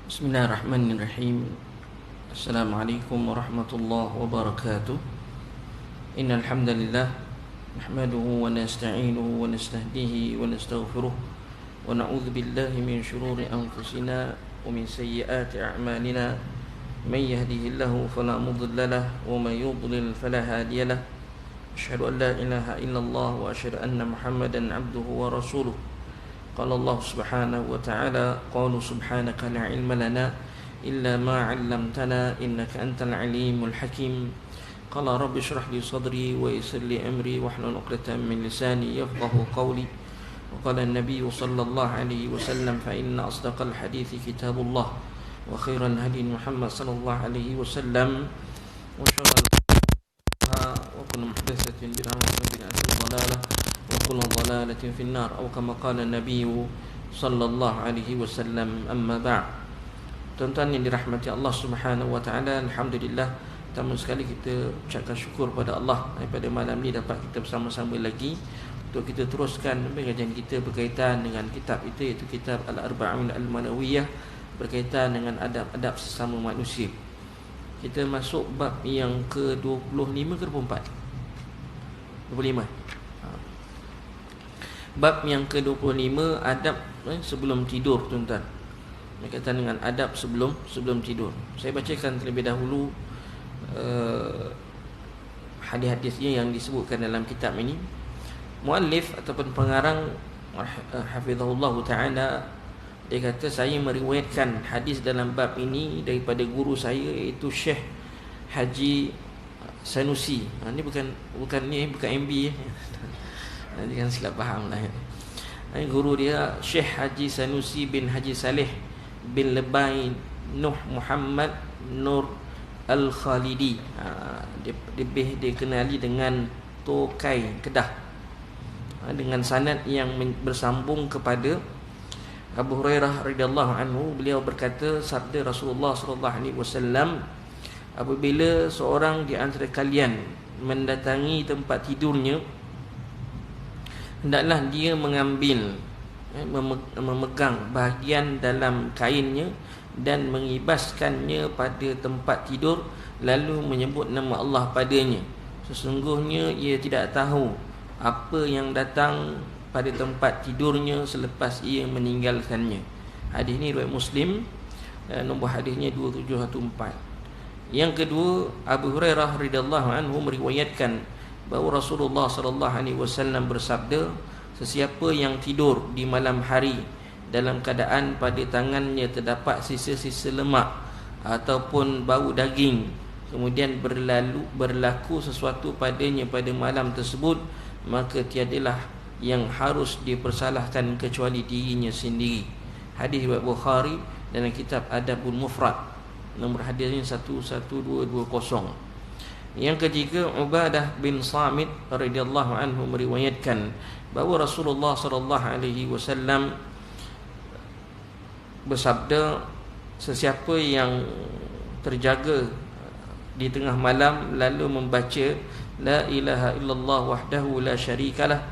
Bismillahirrahmanirrahim. Assalamualaikum warahmatullahi wabarakatuh. Innal hamdalillah nahmaduhu wa nasta'inuhu wa nastahdihi wa nastaghfiruh wa na'udzu billahi min shururi anfusina wa min sayyiati a'malina. May yahdihillahu fala mudilla lahu wa may yudlil fala hadiya lahu. Asyhadu an la ilaha illallah wa asyhadu anna Muhammadan 'abduhu wa rasuluh. Qala Allah subhanahu wa ta'ala, qalu subhanaka la ilma lana illa ma 'allamtana innaka antal alimul hakim. Qala rabbi shrah li sadri wa yassir li amri wahlul 'uqdatam min lisani yafqahu qawli. Wa qala an-nabiy sallallahu alaihi wasallam fa inna asdaqal hadithi kitabullah wa khairal hadi Muhammad sallallahu alaihi wasallam wa syarrul wa kullu muhdatsatin bid'ah wa bid'atin dhalalah wa kullu dhalalatin fin nar atau kama qala an-nabiy sallallahu alaihi wasallam. Amma ba'd. Tuan-tuan yang dirahmati Allah Subhanahu wa taala, alhamdulillah, pertama sekali kita ucapkan syukur pada Allah pada malam ni dapat kita bersama-sama lagi untuk kita teruskan pengajian kita berkaitan dengan kitab itu, iaitu kitab Al-Arba'un Al-Manawiyah, berkaitan dengan adab-adab sesama manusia. Kita masuk bab yang ke-25 ke 24? 25. Bab yang ke-25, adab sebelum tidur, tuan-tuan. Berkaitan dengan adab sebelum tidur. Saya bacakan terlebih dahulu hadis-hadisnya yang disebutkan dalam kitab ini. Muallif ataupun pengarang hafizahullah taala, dia kata, saya meriwayatkan hadis dalam bab ini daripada guru saya, iaitu Syekh Haji Sanusi. Ini bukan MB ya. Jangan silap faham lah. Guru dia Syekh Haji Sanusi bin Haji Saleh bin Lebay Nuh Muhammad Nur Al-Khalidi. Dia lebih dikenali dengan Tokai Kedah, dengan sanad yang bersambung kepada Abu Hurairah radhiyallahu anhu. Beliau berkata, sabda Rasulullah sallallahu alaihi wasallam, apabila seorang di antara kalian mendatangi tempat tidurnya, hendaklah dia mengambil, memegang bahagian dalam kainnya dan mengibaskannya pada tempat tidur, lalu menyebut nama Allah padanya. Sesungguhnya ia tidak tahu apa yang datang pada tempat tidurnya selepas ia meninggalkannya. Hadis ini riwayat Muslim, nombor hadisnya 2714. Yang kedua, Abu Hurairah radhiyallahu anhu meriwayatkan bahawa Rasulullah sallallahu alaihi wasallam bersabda, sesiapa yang tidur di malam hari dalam keadaan pada tangannya terdapat sisa-sisa lemak ataupun bau daging, kemudian berlaku sesuatu padanya pada malam tersebut, maka tiadalah yang harus dipersalahkan kecuali dirinya sendiri. Hadis riwayat Bukhari dalam kitab Adabul Mufrad, nombor hadisnya 11220. Yang ketiga, Ubadah bin Samit radhiyallahu anhu meriwayatkan bahawa Rasulullah sallallahu alaihi wasallam bersabda, sesiapa yang terjaga di tengah malam lalu membaca la ilaha illallah wahdahu la syarikalah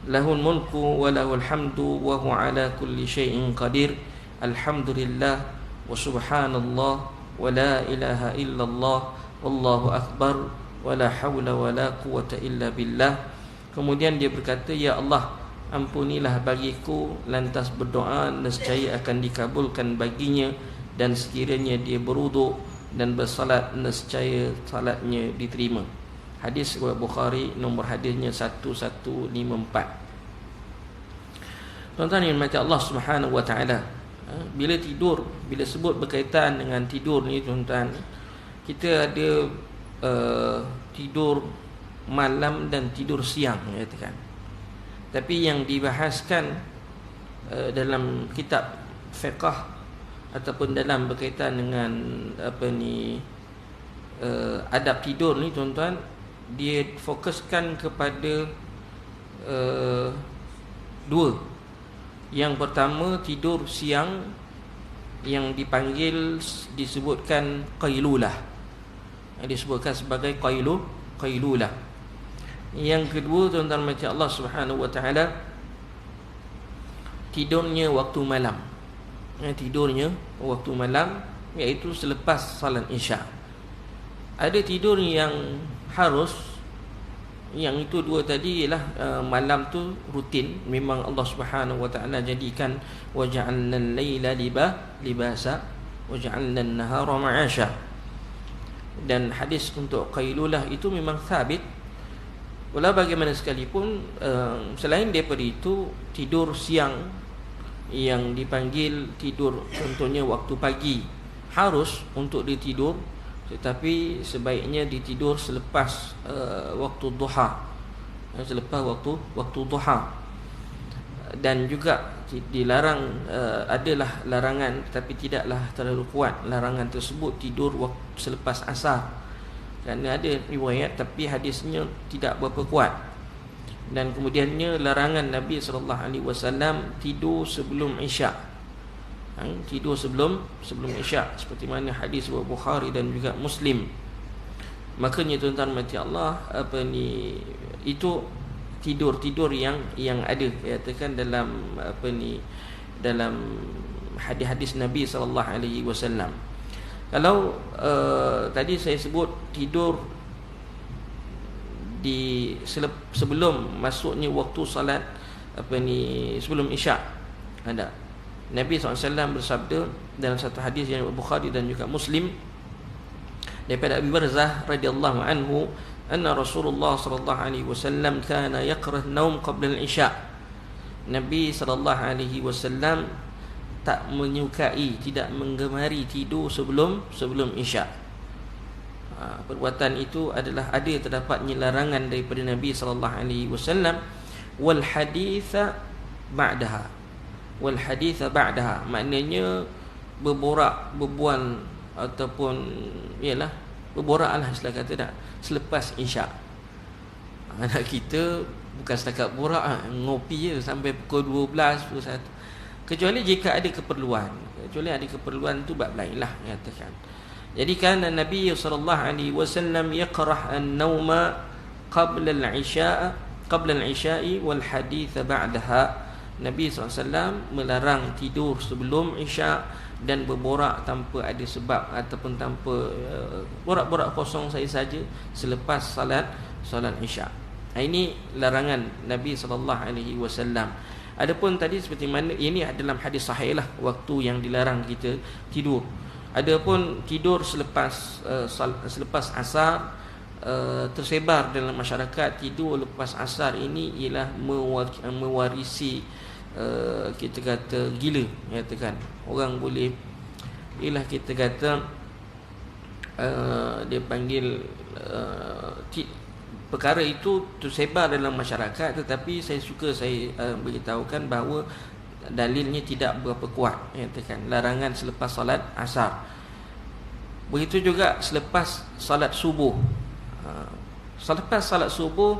lahul mulku wa lahul hamdu wa huwa ala kulli syai'in qadir, alhamdulillah wa subhanallah wa la ilaha illallah wallahu akbar wa la hawla wa la quwata illa billah. Kemudian dia berkata, ya Allah, ampunilah bagiku, lantas berdoa, nescaya akan dikabulkan baginya, dan sekiranya dia berwuduk dan bersalat, nescaya salatnya diterima. Hadis riwayat Bukhari, nombor hadisnya 1154. Tuan-tuan yang dirahmati Allah Subhanahu wa taala, bila tidur, bila sebut berkaitan dengan tidur ni, tuan-tuan, kita ada tidur malam dan tidur siang, katakan. Tapi yang dibahaskan dalam kitab fiqh ataupun dalam berkaitan dengan adab tidur ni, tuan-tuan, dia fokuskan kepada dua. Yang pertama, tidur siang yang disebutkan qailulah, yang disebutkan sebagai qailulah. Yang kedua, tuan-tuan macam Allah Subhanahu wa taala, tidurnya waktu malam. tidurnya waktu malam, iaitu selepas salat Isya. Ada tidur yang harus, yang itu dua tadi ialah malam tu rutin, memang Allah Subhanahu wa taala jadikan waja'alna al-laila libasa waja'alna an-nahara ma'asha. Dan hadis untuk qailulah itu memang sabit. Walau bagaimana sekalipun, selain daripada itu, tidur siang yang dipanggil tidur contohnya waktu pagi harus untuk ditidur, tetapi sebaiknya ditidur selepas waktu duha, selepas waktu duha. Dan juga dilarang, adalah larangan tetapi tidaklah terlalu kuat larangan tersebut, tidur selepas asar, kerana ada riwayat tapi hadisnya tidak berapa kuat. Dan kemudiannya larangan Nabi SAW tidur sebelum Isya, tidur sebelum Isya, seperti mana hadis Bukhari dan juga Muslim. Makanya tuan-tuan mati Allah, itu tidur yang ada katakan dalam dalam hadis-hadis Nabi SAW. Kalau tadi saya sebut tidur di sebelum masuknya waktu salat sebelum Isya, ada Nabi SAW bersabda dalam satu hadis yang Bukhari dan juga Muslim daripada Abi Barzah radhiyallahu anhu, anna Rasulullah sallallahu alaihi wasallam kana yakrah naum qabla al-isya. Nabi sallallahu alaihi wasallam tak menyukai, tidak menggemari tidur sebelum Isya. Perbuatan itu adalah ada terdapatnya larangan daripada Nabi sallallahu alaihi wasallam. Wal haditha ba'daha, maknanya berbual ataupun ialah berboraklah, istilah kata tak, selepas Isya. Anak kita bukan setakat borak, ngopi je sampai pukul 12, pukul 1, kecuali jika ada keperluan. Kecuali ada keperluan tu bab lain lah, katakan. Jadi kan Nabi sallallahu alaihi wasallam yaqrah an-nauma qabla al-isya'i wal hadith ba'daha. Nabi SAW melarang tidur sebelum Isya dan berborak tanpa ada sebab ataupun tanpa borak-borak kosong saja selepas salat Isya. Ini larangan Nabi SAW. Adapun tadi seperti mana ini dalam hadis sahih lah, waktu yang dilarang kita tidur. Adapun tidur selepas asar, tersebar dalam masyarakat, tidur lepas asar ini ialah mewarisi, kita kata gila, katakan orang boleh, ialah kita kata dia panggil perkara itu tersebar dalam masyarakat, tetapi saya beritahukan bahawa dalilnya tidak berapa kuat, katakan larangan selepas salat asar. Begitu juga selepas salat subuh. Selepas salat subuh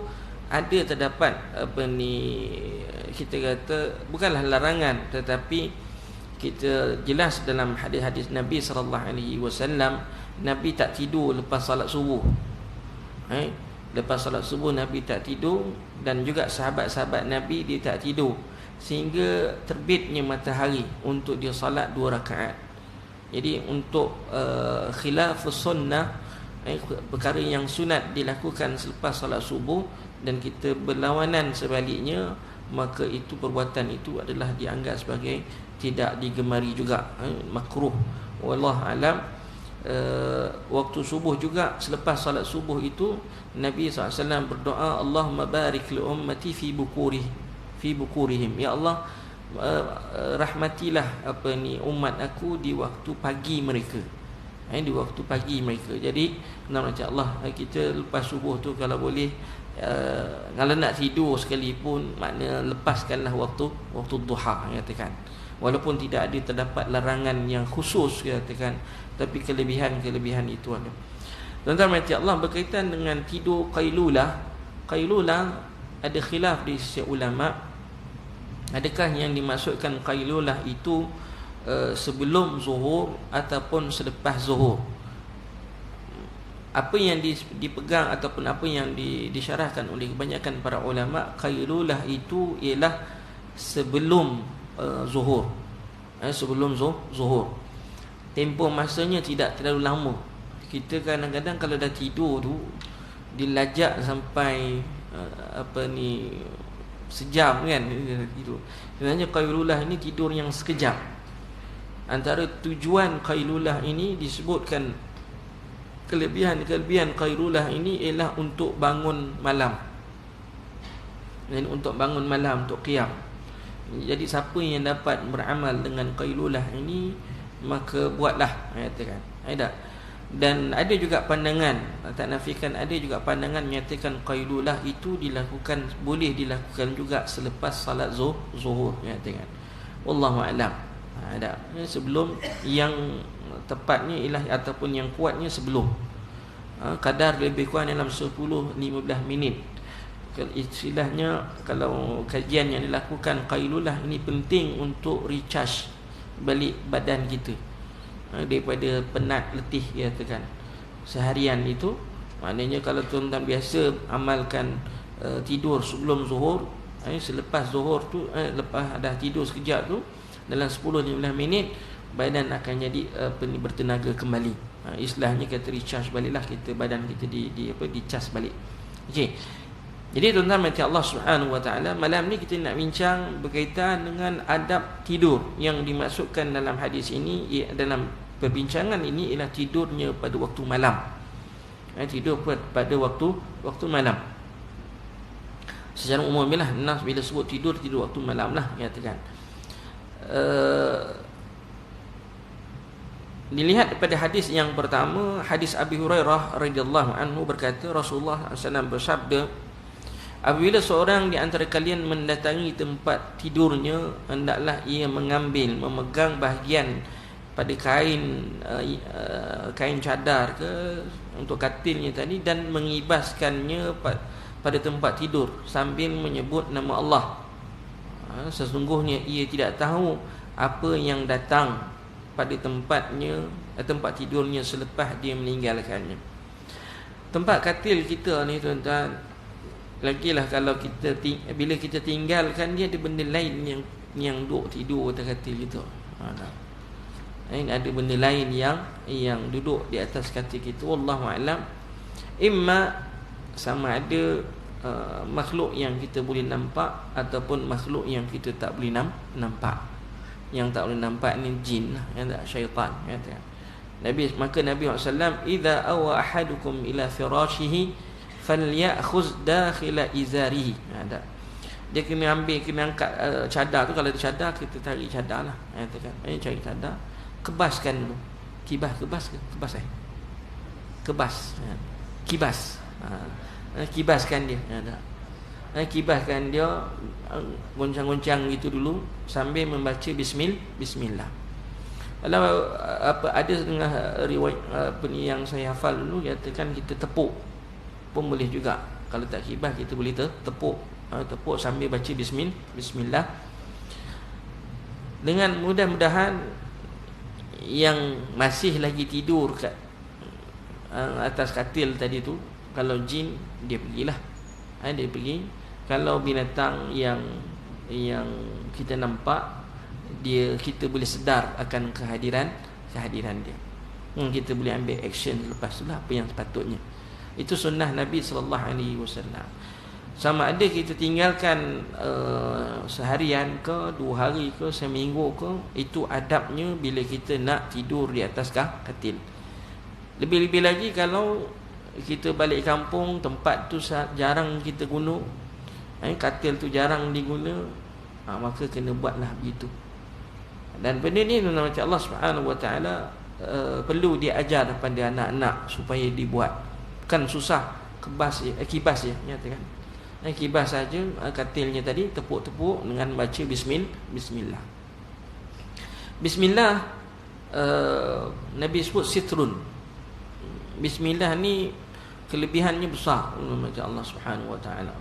ada terdapat kita kata bukanlah larangan, tetapi kita jelas dalam hadis-hadis Nabi sallallahu alaihi wasallam, Nabi tak tidur lepas salat subuh. Lepas salat subuh Nabi tak tidur, dan juga sahabat-sahabat Nabi dia tak tidur sehingga terbitnya matahari untuk dia salat 2 rakaat. Jadi untuk khilafus sunnah, perkara yang sunat dilakukan selepas salat subuh dan kita berlawanan sebaliknya, maka itu perbuatan itu adalah dianggap sebagai tidak digemari juga, makruh. Wallahu alam. Waktu subuh juga, selepas salat subuh itu Nabi SAW berdoa, Allahumma barik li ummati fi bukurihim, ya Allah, rahmatilah umat aku di waktu pagi mereka, di waktu pagi mereka. Jadi macam Allah, kita lepas subuh tu kalau boleh, kalau nak tidur sekalipun, makna lepaskanlah waktu duha, katakan. Walaupun tidak ada terdapat larangan yang khusus, katakan, tapi kelebihan itu ada. Tuan-tuan mati Allah, berkaitan dengan tidur qailulah ada khilaf di sisi ulama. Adakah yang dimaksudkan qailulah itu sebelum zuhur ataupun selepas zuhur? Apa yang dipegang ataupun apa yang disyarahkan oleh kebanyakan para ulama, qailulah itu ialah sebelum zuhur. sebelum zuhur. Tempoh masanya tidak terlalu lama. Kita kadang-kadang kalau dah tidur tu dilajak sampai sejam kan dia tidur. Sebenarnya qailulah ini tidur yang sekejap. Antara tujuan qailulah ini disebutkan kelebihan qailulah ini ialah untuk bangun malam. Dan untuk bangun malam, untuk qiyam. Jadi siapa yang dapat beramal dengan qailulah ini, maka buatlah, katakan. Ada. Dan ada juga pandangan, tak nafikan, ada juga pandangan menyatakan qailulah itu boleh dilakukan juga selepas salat zuhur, katakan. Wallahu a'lam. Ada. Sebelum, yang tepatnya ialah ataupun yang kuatnya sebelum. Kadar lebih kurang dalam 10-15 minit. Istilahnya, kalau kajian yang dilakukan qailulah ini penting untuk recharge balik badan kita daripada penat letih, katakan, seharian itu. Maknanya kalau tuan-tuan biasa amalkan tidur sebelum zuhur, selepas zuhur tu, lepas dah tidur sekejap tu, dalam 10-15 minit badan akan jadi bertenaga kembali. Istilahnya kata recharge baliklah kita, badan kita dicas balik. Okey. Jadi tuan-tuan mati Allah Subhanahu wa taala, malam ni kita nak bincang berkaitan dengan adab tidur. Yang dimaksudkan dalam hadis ini, dalam perbincangan ini, ialah tidurnya pada waktu malam. Tidur pada waktu malam. Secara umum lah, nas bila sebut tidur waktu malam lah, katakan. Dilihat daripada hadis yang pertama, hadis Abi Hurairah radhiyallahu anhu berkata, Rasulullah SAW bersabda, apabila seorang di antara kalian mendatangi tempat tidurnya, hendaklah ia memegang bahagian pada kain cadar ke untuk katilnya tadi, dan mengibaskannya pada tempat tidur sambil menyebut nama Allah. Sesungguhnya ia tidak tahu apa yang datang pada tempat tidurnya selepas dia meninggalkannya. Tempat katil kita ni, tuan-tuan, lagilah kalau bila kita tinggalkan dia, ada benda lain yang duduk tidur atas katil kita. Ada benda lain yang duduk di atas katil kita. Wallahu a'lam. Imma sama ada makhluk yang kita boleh nampak ataupun makhluk yang kita tak boleh nampak. Yang tak boleh nampak ni jin, syaitan, kata Nabi. Maka Nabi SAW, idza awa ahadukum ila firashihi falyakhuz dakhila izarihi. Dia kena angkat cadar tu. Kalau ada cadar, kita tarik cadar lah, katakan. Cari cadar, kebaskan dulu. Kibaskan dia. Kibaskan dia, goncang-goncang gitu dulu sambil membaca bismillah. Kalau ada setengah riwayat yang saya hafal dulu, katakan kita tepuk pun boleh juga. Kalau tak kibas, kita boleh tepuk sambil baca bismillah. Dengan mudah-mudahan yang masih lagi tidur kat atas katil tadi tu, kalau jin, dia pergilah. Dia pergi. Kalau binatang yang kita nampak, kita boleh sedar akan kehadiran dia. Kita boleh ambil action lepas tu lah, apa yang sepatutnya. Itu sunnah Nabi SAW. Sama ada kita tinggalkan seharian ke, 2 hari ke, seminggu ke, itu adabnya bila kita nak tidur di atas katil. Lebih-lebih lagi kalau kita balik kampung, tempat tu jarang kita guna, katil tu jarang diguna, maka kena buatlah begitu. Dan benda ni macam Allah Subhanahu wa taala perlu diajar pada anak-anak supaya dibuat. Kan susah, kibas je, nyatakan. Kibas saja katilnya tadi, tepuk-tepuk dengan baca bismillah. Bismillah, Nabi sebut sitrun. Bismillah ni kelebihannya besar macam Allah Subhanahu wa taala.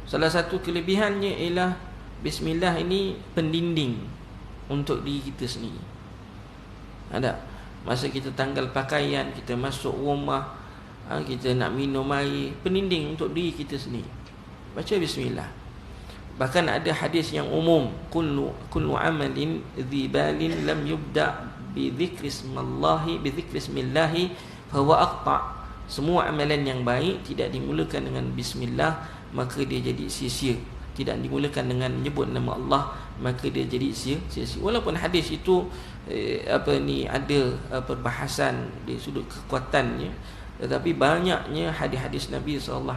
Salah satu kelebihannya ialah bismillah ini pendinding untuk diri kita sendiri. Ada masa kita tanggal pakaian, kita masuk rumah, kita nak minum air, pendinding untuk diri kita sendiri. Baca bismillah. Bahkan ada hadis yang umum, kullu amalin dzibalin lam yubda bi dzikri ismillah fa huwa aqta. Semua amalan yang baik tidak dimulakan dengan bismillah, maka dia jadi sia-sia. Tidak dimulakan dengan menyebut nama Allah, maka dia jadi sia-sia. Walaupun hadis itu ada perbahasan di sudut kekuatannya, tetapi banyaknya hadis-hadis Nabi SAW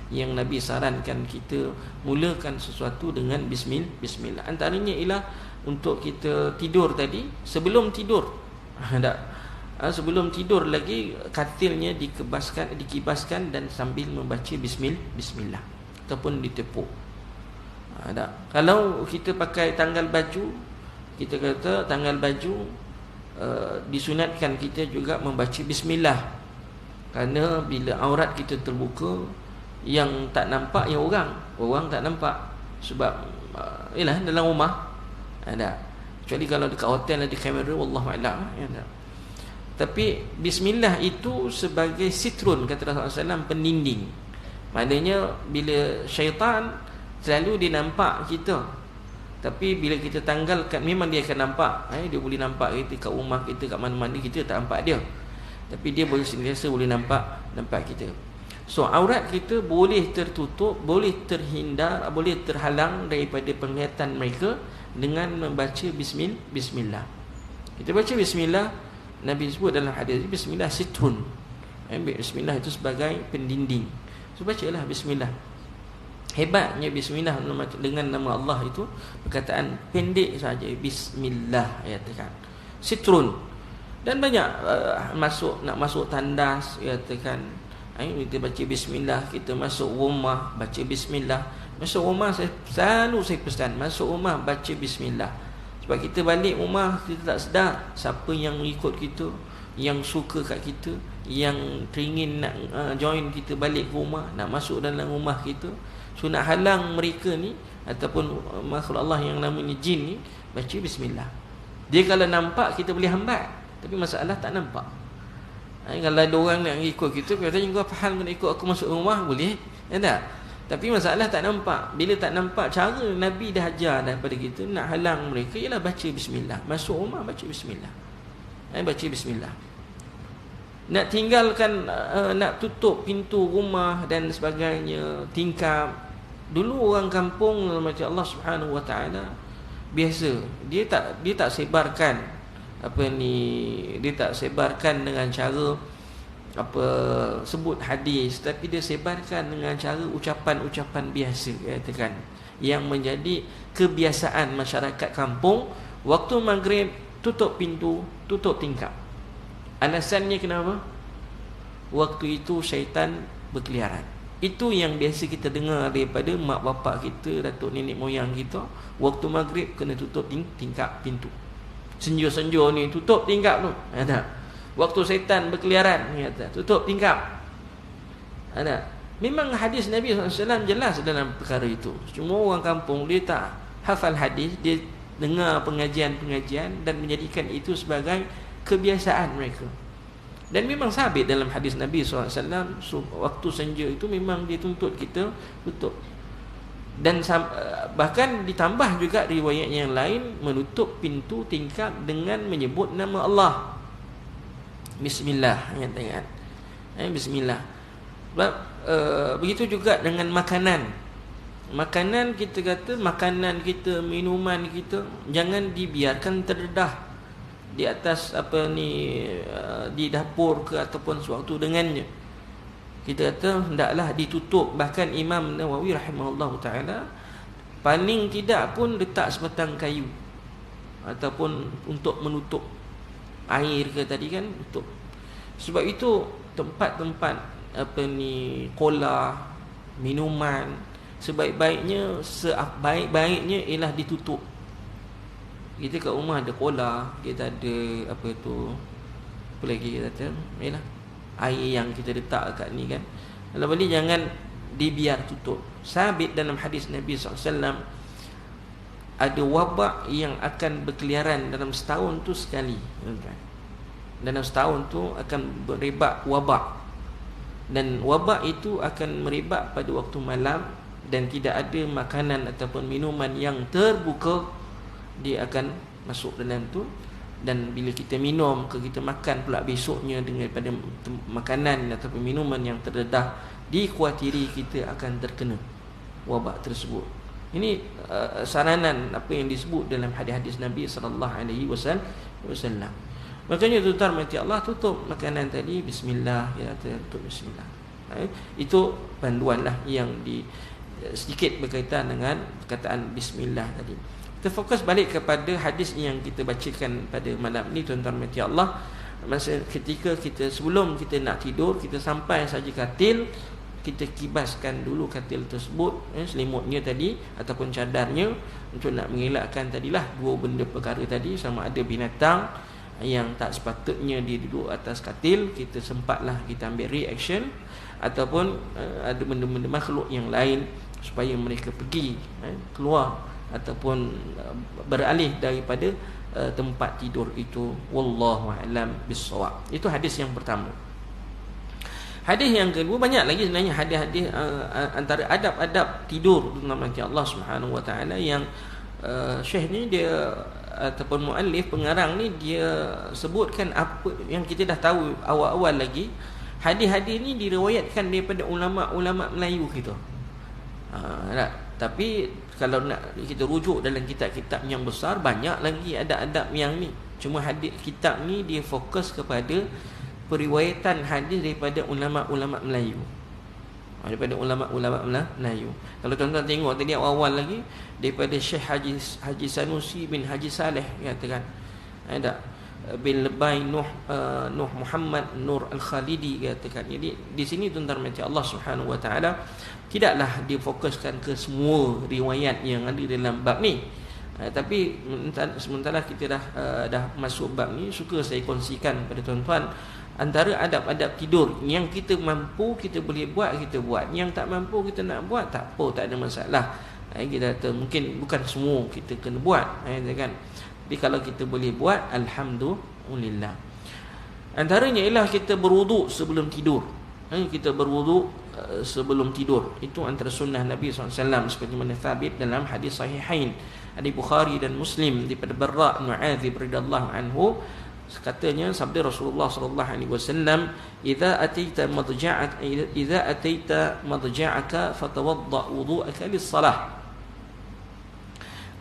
yang Nabi sarankan kita mulakan sesuatu dengan bismillah. Antaranya ialah untuk kita tidur tadi, sebelum tidur. Sebelum tidur lagi katilnya dikibaskan dan sambil membaca bismillah ataupun ditepuk. Kalau kita pakai tanggal baju, kita kata tanggal baju disunatkan kita juga membaca bismillah. Kerana bila aurat kita terbuka, yang tak nampak yang orang tak nampak. Sebab ialah dalam rumah ada. Kecuali kalau dekat hotel ada kamera, wallahu a'lam. Tapi bismillah itu sebagai sitrun, kata Rasulullah SAW, pendinding. Maknanya bila syaitan selalu dia nampak kita, tapi bila kita tanggalkan, memang dia akan nampak. Dia boleh nampak kita kat rumah kita, kat mana-mana kita tak nampak dia, tapi dia boleh sentiasa boleh nampak kita. So aurat kita boleh tertutup, boleh terhindar, boleh terhalang daripada penglihatan mereka dengan membaca bismillah. Kita baca bismillah, Nabi sebut dalam hadis, bismillah sitrun. Bismillah itu sebagai pendinding. So bacalah bismillah. Hebatnya bismillah dengan nama Allah itu perkataan pendek saja, bismillah, katakan sitrun. Dan banyak nak masuk tandas, katakan kita baca bismillah. Kita masuk rumah baca bismillah. Masuk rumah saya pesan, masuk rumah baca bismillah. Sebab kita balik rumah, kita tak sedar siapa yang ikut kita, yang suka kat kita, yang teringin nak join kita balik ke rumah, nak masuk dalam rumah kita. So nak halang mereka ni ataupun makhluk Allah yang namanya jin ni, baca bismillah. Dia kalau nampak kita boleh hambat, tapi masalah tak nampak. Kalau ada orang nak ikut kita, katanya kau faham nak ikut aku masuk rumah, boleh, tak? Tapi masalah tak nampak. Bila tak nampak, cara Nabi dah ajar daripada kita nak halang mereka ialah baca bismillah. Masuk rumah baca bismillah. Baca bismillah. Nak tinggalkan, nak tutup pintu rumah dan sebagainya, tingkap. Dulu orang kampung macam Allah Subhanahu Wa Taala biasa, dia tak sebarkan dia tak sebarkan dengan cara sebut hadis, tapi dia sebarkan dengan cara ucapan-ucapan biasa, katakan, yang menjadi kebiasaan masyarakat kampung. Waktu maghrib tutup pintu, tutup tingkap. Alasannya kenapa? Waktu itu syaitan berkeliaran. Itu yang biasa kita dengar daripada mak bapak kita, datuk nenek moyang kita. Waktu maghrib kena tutup tingkap pintu. Senja-senja ni tutup tingkap tu. Ada. Waktu syaitan berkeliaran, tutup tingkap. Ada. Memang hadis Nabi SAW jelas dalam perkara itu. Cuma orang kampung dia tak hafal hadis, dia dengar pengajian-pengajian dan menjadikan itu sebagai kebiasaan mereka. Dan memang sabit dalam hadis Nabi SAW, waktu senja itu memang dituntut kita tutup. Dan bahkan ditambah juga riwayat yang lain, menutup pintu tingkap dengan menyebut nama Allah. Bismillah, ingat. Bismillah. Begitu juga dengan makanan. Makanan kita kata, makanan kita, minuman kita jangan dibiarkan terdedah di atas di dapur ke ataupun sewaktu dengannya. Kita kata hendaklah ditutup. Bahkan Imam Nawawi rahimahullah ta'ala paling tidak pun letak sebatang kayu ataupun untuk menutup air ke tadi kan, tutup. Sebab itu tempat-tempat kola, minuman, sebaik-baiknya ialah ditutup. Kita kat rumah ada kola, kita ada apa lagi kita kata, ialah air yang kita letak kat ni kan. Kalau boleh jangan dibiar tutup. Sabit dalam hadis Nabi SAW, ada wabak yang akan berkeliaran dalam setahun tu sekali. Dalam setahun tu akan berebak wabak. Dan wabak itu akan merebak pada waktu malam dan tidak ada makanan ataupun minuman yang terbuka, dia akan masuk dalam tu. Dan bila kita minum ke kita makan pula besoknya dengan pada makanan ataupun minuman yang terdedah, dikhawatiri kita akan terkena wabak tersebut. Ini saranan apa yang disebut dalam hadis-hadis Nabi sallallahu alaihi wasallam. Makanya tuan-tuan mati Allah, tutup makanan tadi bismillah, ya, tutup bismillah. Itu panduanlah yang sedikit berkaitan dengan perkataan bismillah tadi. Kita fokus balik kepada hadis yang kita bacakan pada malam ni, tuan-tuan mati Allah. Masa ketika kita sebelum kita nak tidur, kita sampai saja katil, kita kibaskan dulu katil tersebut, selimutnya tadi ataupun cadarnya, untuk nak mengelakkan tadilah dua benda perkara tadi, sama ada binatang yang tak sepatutnya dia duduk atas katil, kita sempatlah kita ambil reaction, ataupun ada benda-benda makhluk yang lain supaya mereka pergi keluar ataupun beralih daripada tempat tidur itu. Wallahu a'lam bissawab. Itu hadis yang pertama. Hadis yang kedua, banyak lagi sebenarnya hadis-hadis antara adab-adab tidur nanti Allah Subhanahu wa taala yang Syekh ni dia ataupun muallif pengarang ni dia sebutkan apa yang kita dah tahu awal-awal lagi. Hadis-hadis ni diriwayatkan daripada ulama-ulama Melayu kita. Tapi kalau nak kita rujuk dalam kitab-kitab yang besar, banyak lagi adab-adab yang ni. Cuma hadis kitab ni dia fokus kepada periwayatan hadis daripada ulama-ulama Melayu. Daripada ulama-ulama Melayu. Kalau tuan-tuan tengok tadi awal-awal lagi, daripada Syekh Haji Sanusi bin Haji Saleh katakan, ada bin Lebay Nuh Muhammad Nur Al-Khalidi katakan. Jadi di sini tuan-tuan macam Allah Subhanahu wa taala tidaklah difokuskan ke semua riwayat yang ada dalam bab ni. Tapi sementara kita dah masuk bab ni, suka saya kongsikan pada tuan-tuan antara adab-adab tidur yang kita mampu kita boleh buat, kita buat. Yang tak mampu kita nak buat, tak apa, tak ada masalah. Kita kata mungkin bukan semua kita kena buat, kan. Jadi kalau kita boleh buat, alhamdulillah. Antaranya ialah kita berwuduk sebelum tidur. Kita berwuduk sebelum tidur. Itu antara sunnah Nabi SAW, seperti mana thabit dalam hadis sahihain dari Bukhari dan Muslim daripada Barra' bin Azib radhiyallahu anhu. Katanya sabda Rasulullah sallallahu alaihi wasallam, "Idza ataita madja'aka fatawadda wudu'aka lis-salah."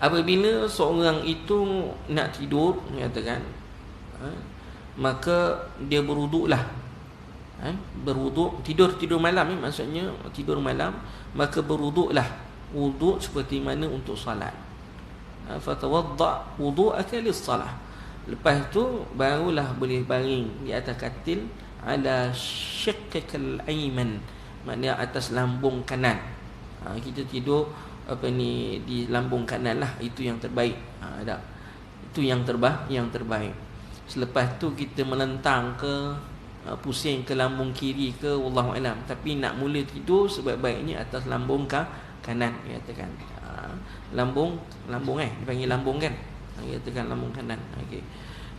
Apabila seorang itu nak tidur, katakan, maka dia berwuduklah. Berwuduk, tidur malam ni maksudnya tidur malam, maka berwuduklah. Wuduk seperti mana untuk salat. Fatawadda wudu'aka lis-salah. Lepas tu barulah boleh baring di atas katil ala syiqqikal ayman, maknanya atas lambung kanan. Kita tidur di lambung kanan lah, itu yang terbaik. Itu yang terbaik. Selepas tu kita melentang ke pusing ke lambung kiri ke, wallahu alam. Tapi nak mula tidur sebaik-baiknya atas lambung kanan, katakan. Lambung dipanggil lambung kan. Katakan lambung kanan. Okey.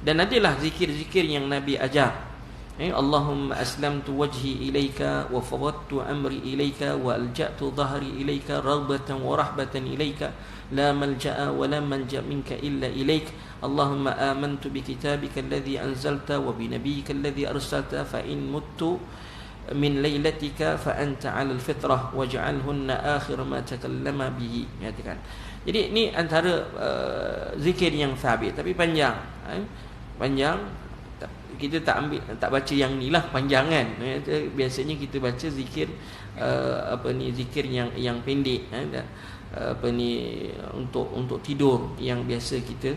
Dan adalah zikir-zikir yang Nabi ajar. Allahumma aslamtu wajhi ilaika wa fawwadtu amri ilaika wa alja'tu dhahri ilaika raghbatan wa rahbatan ilaika la malja'a wa la manja minka illa ilaik. Allahumma amantu bi kitabika alladhi anzalta wa bi nabiyyika alladhi arsalta fa in muttu min lailatika fa anta 'ala al-fitrah waj'alhunna akhir ma takallama bihi. Katakan. Jadi ni antara zikir yang sabit, tapi panjang. Panjang. Kita tak baca yang ni lah, panjangan. Biasanya kita baca zikir zikir yang pendek, untuk tidur yang biasa kita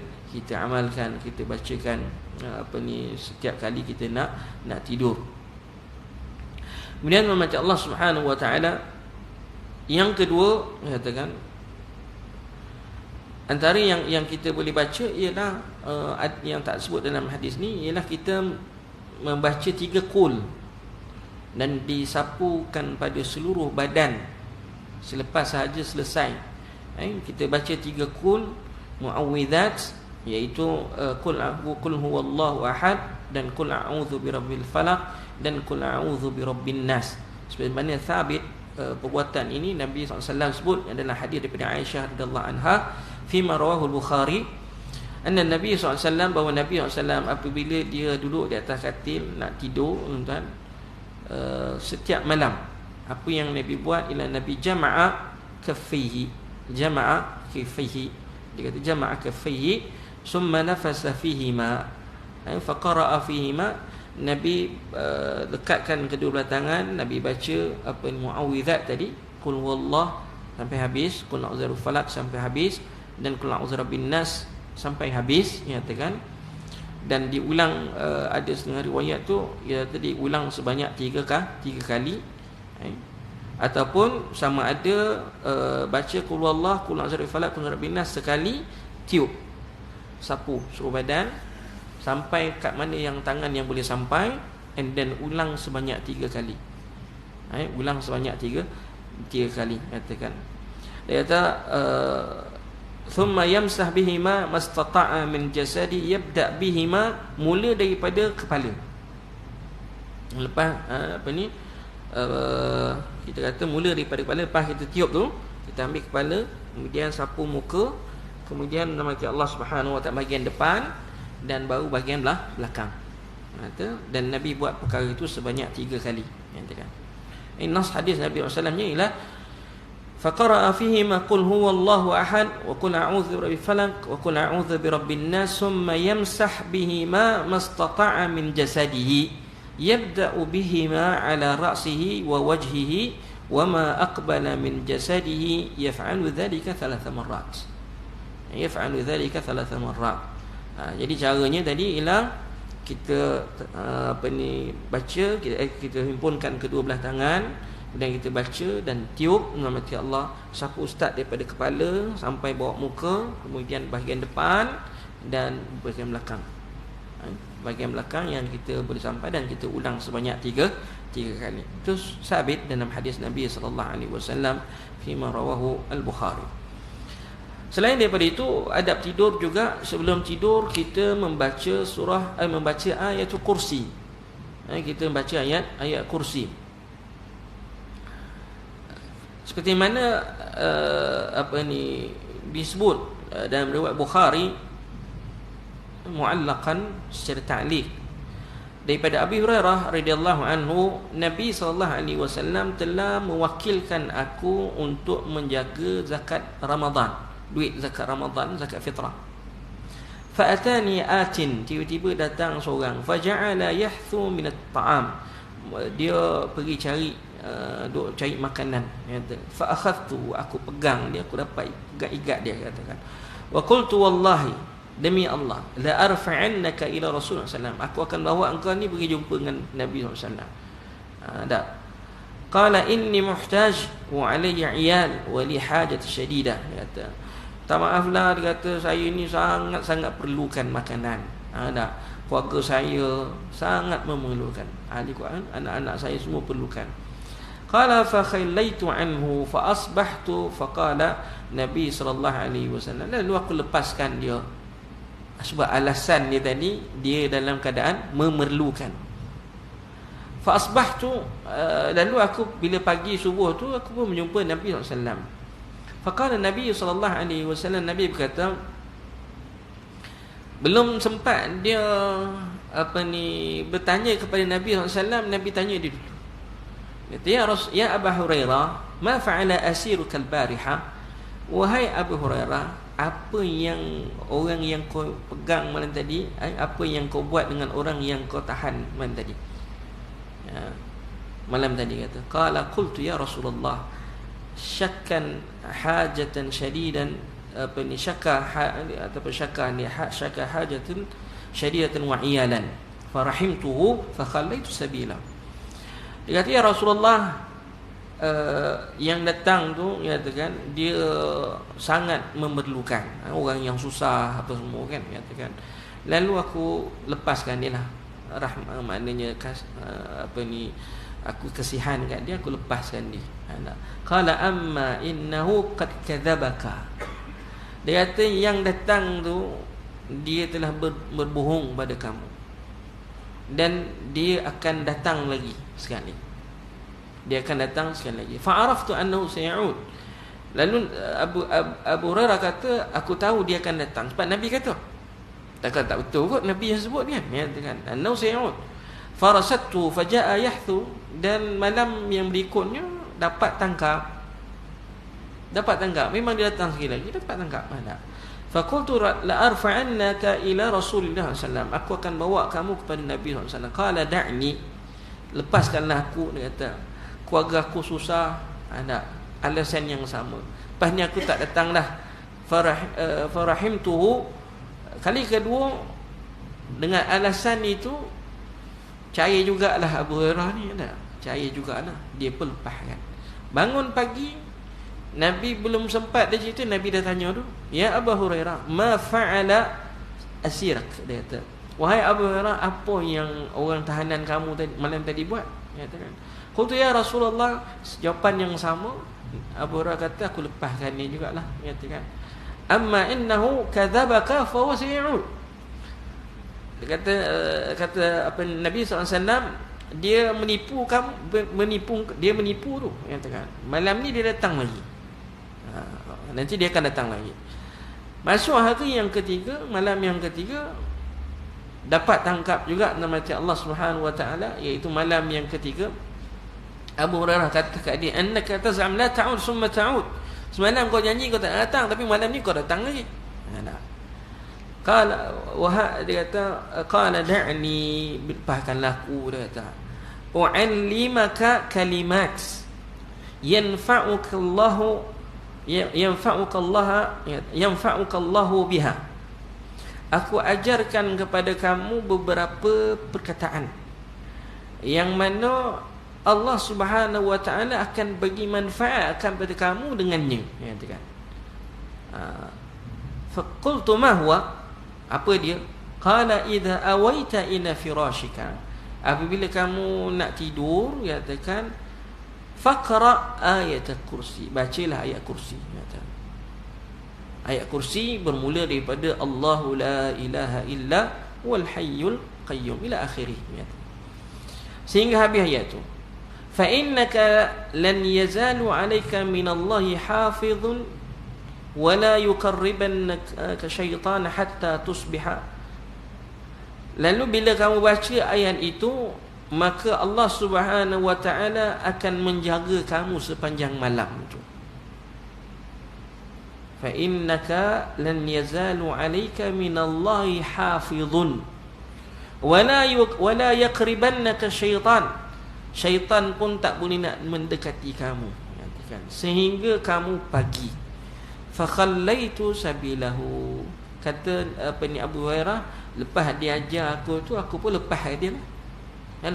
amalkan, kita bacakan setiap kali kita nak tidur. Kemudian membaca Allah Subhanahu wa taala. Yang kedua, katakan antara yang kita boleh baca ialah yang tak sebut dalam hadis ni, ialah kita membaca 3 qul dan disapukan pada seluruh badan selepas sahaja selesai. Kita baca 3 qul muawwidzat, iaitu qul huwallahu ahad dan qul a'udzu birabbil falaq dan qul a'udzu birabbin nas. Sebenarnya sabit perbuatan ini Nabi SAW sebut adalah hadis daripada Aisyah radhiyallahu anha fima rawahu al-Bukhari anna Nabi SAW, bahawa Nabi SAW apabila dia duduk di atas katil nak tidur tuan, setiap malam apa yang Nabi buat ialah Nabi jama'a kaffaihi, dia kata jama'a kaffaihi summa nafasa fihima fa qara'a fihima. Nabi lekatkan kedua belah tangan, Nabi baca apa muawwizat tadi, qul huwallah sampai habis, qul a'udzu birabbil falaq sampai habis, dan qul a'udzu birabbin nas sampai habis, nyatakan. Dan diulang, ada setengah riwayat tu ya tadi ulang sebanyak 3 kali, ataupun sama ada baca qul huwallah, qul a'udzu birabbil falaq, qul a'udzu birabbin nas sekali, tiup sapu seluruh badan sampai kat mana yang tangan yang boleh sampai, and then ulang sebanyak 3 kali. Ulang sebanyak 3 kali, katakan. Dia kata thumma yamsah bihima mastata'a min jasadi, yabda bihima, mula daripada kepala. Lepas kita kata mula daripada kepala, lepas kita tiup tu kita ambil kepala, kemudian sapu muka, kemudian nama Allah Subhanahu wa taala bahagian depan, dan baru bahagian belakang. Dan Nabi buat perkara itu sebanyak 3 kali. Nas hadis Nabi SAW nya ialah faqara'a fihi ma qul huwallahu ahad wa qul a'udzu birabbil falaq wa qul a'udzu birabbin nas thumma yamsah bihima mastata'a min jasadihi yabda'u bihima 'ala ra'sihi wa wajhihi wa ma aqbala min jasadihi yaf'alu dhalika 3 marrat. Yaf'alu dhalika 3 marrat. Jadi caranya tadi ialah kita baca, kita himpunkan kedua belah tangan, kemudian kita baca dan tiup nama Allah, sapu ustaz daripada kepala sampai bawah muka, kemudian bahagian depan dan bahagian belakang. Bahagian belakang yang kita boleh sampai, dan kita ulang sebanyak 3 kali. Itu sabit dalam hadis Nabi sallallahu alaihi wasallam fi ma rawahu al-Bukhari. Selain daripada itu, adab tidur juga, sebelum tidur kita membaca membaca ayatul kursi. Kita membaca ayat kursi. Seperti mana disebut dalam riwayat Bukhari muallaqan secara ta'liq daripada Abi Hurairah radhiyallahu anhu, Nabi sallallahu alaihi wasallam telah mewakilkan aku untuk menjaga zakat Ramadan, duit zakat Ramadan, zakat fitrah. Fa'atani atin, tiba-tiba datang seorang, faja'ala yahthu min at-ta'am, dia pergi cari cari makanan, kata. Fa akhadtu, aku pegang dia, aku dapat pegang igat dia, katakan. Wa qultu wallahi, demi Allah, la arfa'annaka ila Rasulullah sallallahu alaihi wasallam, aku akan bawa engkau ni pergi jumpa dengan Nabi sallallahu alaihi wasallam. Dak. Qala inni muhtaj wa alayya iyal wa li hajat syadidah, kata. Tak maaflah, dia kata, saya ni sangat-sangat perlukan makanan. Keluarga saya sangat memerlukan. Ahli Quran, anak-anak saya semua perlukan. Qala fa khallaitu anhu fa asbahtu fa qala Nabi sallallahu alaihi wasallam, lalu aku lepaskan dia. Sebab alasan dia tadi, dia dalam keadaan memerlukan. Fa asbahtu, lalu aku bila pagi subuh tu aku pun menjumpa Nabi sallallahu alaihi wasallam. Faqala Nabi sallallahu alaihi wasallam, Nabi berkata, belum sempat dia bertanya kepada Nabi sallallahu alaihi wasallam, Nabi tanya dia dulu. Kata, ya Abu Hurairah, ma fa'ala asiruka al-bariha? Wahai Abu Hurairah, apa yang orang yang kau pegang malam tadi, apa yang kau buat dengan orang yang kau tahan malam tadi? Malam tadi, kata. Qala qultu ya Rasulullah, syakkan hajatan syadidan, syakka hajatan syadidatan wa iyalan farahimtuhu fa khallaitu sabila. Dia kata, ya Rasulullah, yang datang tu, katakan, dia sangat memerlukan, orang yang susah apa semua, kan, katakan. Lalu aku lepaskan dia lah, maknanya aku kasihan kat dia, aku lepaskan dia. Qala amma innahu qad kadzabaka. Dia kata, yang datang tu dia telah berbohong pada kamu, dan dia akan datang lagi sekali. dia akan datang sekali lagi. Fa'araftu annahu sayauд. Lalu Abu Hurairah kata, aku tahu dia akan datang sebab Nabi kata. Tak betul kot Nabi yang sebut kan, ya kan, annahu sayauд. Farasattu faja'a yahthu, dan malam yang berikutnya dapat tangkap, memang dia datang sekali lagi, dapat tangkap. Mana faqultu la arfa'annaka ila Rasulillah sallallahu alaihi wasallam, aku akan bawa kamu kepada Nabi sallallahu alaihi wasallam. Qala da'ni, lepaskanlah aku. Dia kata, keluarga aku susah, ada alasan yang sama. Lepas ni aku tak datang dah. Farahimtuhu, kali kedua dengan alasan itu cair jugalah Abu Hurairah ni, ada cair jugalah, dia pun lepaskan. Bangun pagi, Nabi belum sempat dia cerita, Nabi dah tanya tu, ya Abu Hurairah, ma fa'ala asirak. Dia kata, wahai Abu Hurairah, apa yang orang tahanan kamu tadi malam tadi buat? Dia kata, qultu ya Rasulullah, jawapan yang sama. Abu Hurairah kata, aku lepaskan dia jugalah. Dia kata, amma innahu kadzabaka fa huwa sayyi'ud. Dia kata apa, Nabi SAW, dia menipu kamu, dia menipu tu. Dia kata, malam ni dia datang lagi. Nanti dia akan datang lagi. Masuk hari yang ketiga, malam yang ketiga, dapat tangkap juga nama Allah Subhanahu wa taala, iaitu malam yang ketiga. Abu Hurairah kata kat dia, annaka taz'am la ta'ud summa ta'ud. Semalam kau janji kau tak datang, tapi malam ni kau datang lagi. Qala dia kata, qala da'ni, lepaskanlah aku. Dia kata, u'allimaka kalimat yanfa'uka Allahu biha. Aku ajarkan kepada kamu beberapa perkataan yang mana Allah Subhanahu wa taala akan bagi manfaat kepada kamu dengannya. Ya, katakan. Faqultu ma huwa? Apa dia? Qala idza awaita ila firashika. Apabila kamu nak tidur, katakan, faqra ayat kursi. Bacalah ayat kursi. Katakan. Ayat kursi bermula daripada Allahu la ilaha illa wal hayyul qayyum ila akhirih. Sehingga habis ayat tu. Fa innaka lan yazalu 'alayka min Allahi hafizun wa la yuqarribannaka syaitan hatta tusbiha. Lalu bila kamu baca ayat itu, maka Allah Subhanahu wa taala akan menjaga kamu sepanjang malam itu. Fa innaka lan yazalu 'alayka min Allahi hafizun wa la yaqribannaka syaitan. Syaitan pun tak boleh nak mendekati kamu, sehingga kamu pagi. Fa khallaitu sabilahu. Kata apa ni, Abu Hurairah, lepas dia ajar aku tu, aku pun lepas dia lah.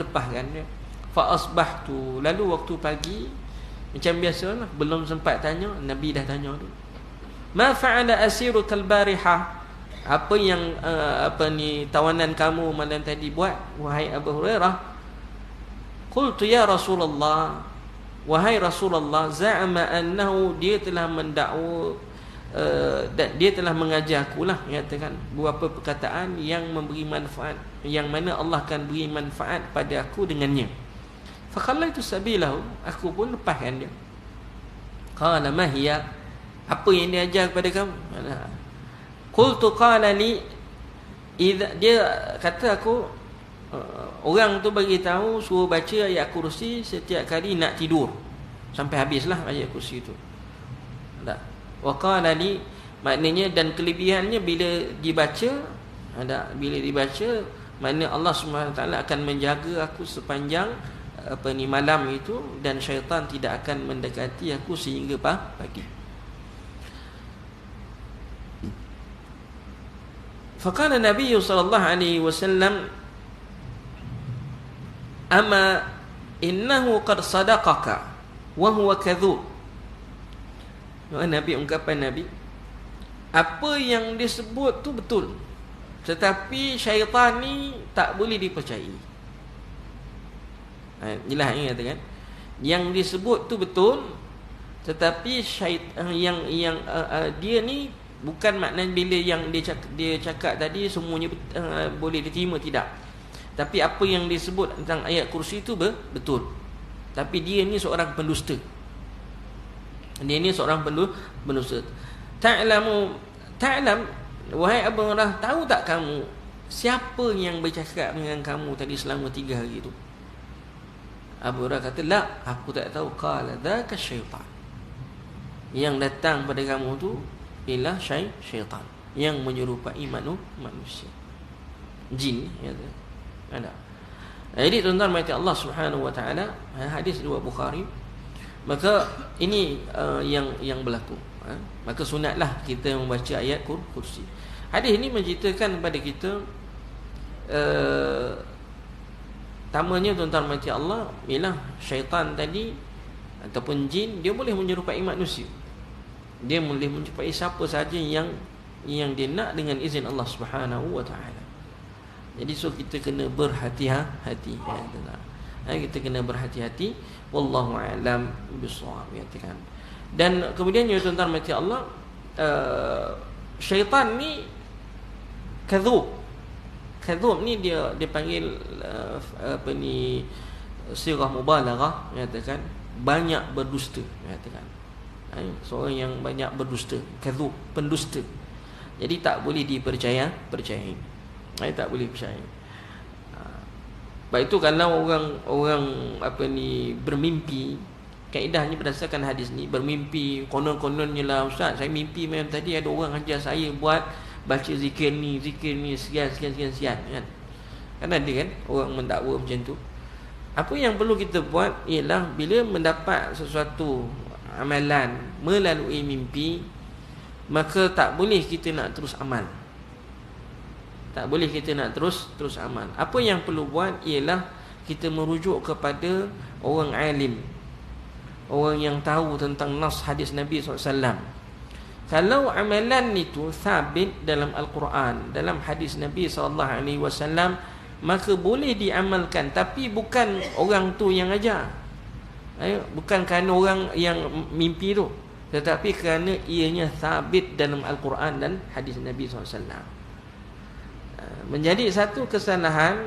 Lepaskan dia. Fa asbahtu, lalu waktu pagi, macam biasalah, belum sempat tanya, Nabi dah tanya tu. Ma fa'ala asirukal barihah? Apa yang tawanan kamu malam tadi buat, wahai Abu Hurairah? Qultu ya Rasulullah, wahai Rasulullah, za'ama annahu, dia telah mendakwa, dia telah mengajar aku lah, katakan, beberapa perkataan yang memberi manfaat, yang mana Allah akan beri manfaat pada aku dengannya. Fa khallaitu sabilahu, aku pun lepaskan dia. Qala ma hiya? Apa yang dia ajar kepada kamu? Qultu qala li, dia kata aku, orang tu bagi tahu suruh baca ayat kursi setiap kali nak tidur sampai habislah ayat kursi itu. Tak. Wa qala li, maknanya, dan kelebihannya bila dibaca, maknanya Allah Subhanahu taala akan menjaga aku sepanjang malam itu, dan syaitan tidak akan mendekati aku sehingga pagi. Faqala Nabi sallallahu alaihi wasallam, amma innahu qad sadaqaka wa huwa kadhub. Nabi, ungkapan Nabi, apa yang disebut tu betul, tetapi syaitan ni tak boleh dipercayai. Jelas ni katakan, yang disebut tu betul, tetapi syaitan dia ni bukan maknanya bila yang dia cakap tadi semuanya boleh diterima, tidak. Tapi apa yang disebut tentang ayat kursi itu betul. tapi dia ni seorang pendusta. Dia ni seorang pendusta. Ta'lam, wahai Abu Hurairah, tahu tak kamu siapa yang bercakap dengan kamu tadi selama 3 hari itu? Abu Hurairah kata, la, aku tak tahu. Qala dzaka syaitan. Yang datang pada kamu tu ialah syaitan yang menyerupai manusia. Jin, ya. Ada. Jadi tuan-tuan mati Allah Subhanahu wa taala, hadis riwayat Bukhari. Maka ini yang berlaku. Maka sunatlah kita membaca ayat kursi. Hadis ini menceritakan kepada kita tamanya tuan-tuan mati Allah, ialah syaitan tadi ataupun jin, dia boleh menyerupai manusia. Dia boleh menyerupai siapa sahaja yang dia nak dengan izin Allah Subhanahu wa taala. Jadi kita kena berhati-hati, kita kena berhati-hati. Wallahu a'lam bissawab, ya kan. Dan kemudian ya tuan-tuan mati Allah, syaitan ni kadzub ni dia panggil sirah mubalaghah, katakan banyak berdusta, katakan seorang yang banyak berdusta, kadzub, pendusta. Jadi tak boleh dipercayai, tak boleh percaya. Baik itu kalau orang bermimpi, kaedahnya berdasarkan hadis ni, bermimpi konon-kononnya lah, ustaz saya mimpi macam tadi ada orang ajar saya buat baca zikir ni sekian kan. Kan ada kan orang mendakwa macam tu. Apa yang perlu kita buat ialah bila mendapat sesuatu amalan melalui mimpi, maka tak boleh kita nak terus amal. Tak boleh kita nak terus amal. Apa yang perlu buat ialah kita merujuk kepada orang alim, orang yang tahu tentang nas hadis Nabi SAW. Kalau amalan itu sabit dalam Al-Quran, dalam hadis Nabi SAW, maka boleh diamalkan. Tapi bukan orang tu yang ajar, bukan kerana orang yang mimpi tu, tetapi kerana ianya sabit dalam Al-Quran dan hadis Nabi SAW. Menjadi satu kesalahan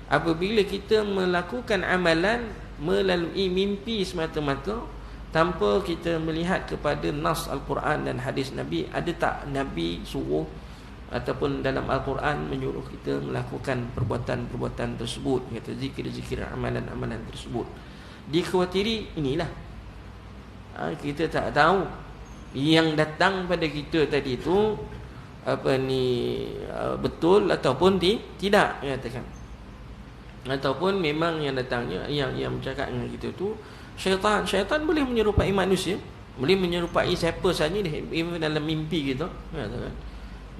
apabila kita melakukan amalan melalui mimpi semata-mata tanpa kita melihat kepada nas Al-Quran dan hadis Nabi. Ada tak Nabi suruh ataupun dalam Al-Quran menyuruh kita melakukan perbuatan-perbuatan tersebut, kata zikir-zikir, amalan-amalan tersebut. Dikhawatiri inilah kita tak tahu yang datang pada kita tadi itu betul ataupun tidak, katakan. Ataupun memang yang datangnya yang bercakap dengan kita tu syaitan boleh menyerupai manusia, boleh menyerupai siapa saja dalam mimpi kita, katakan.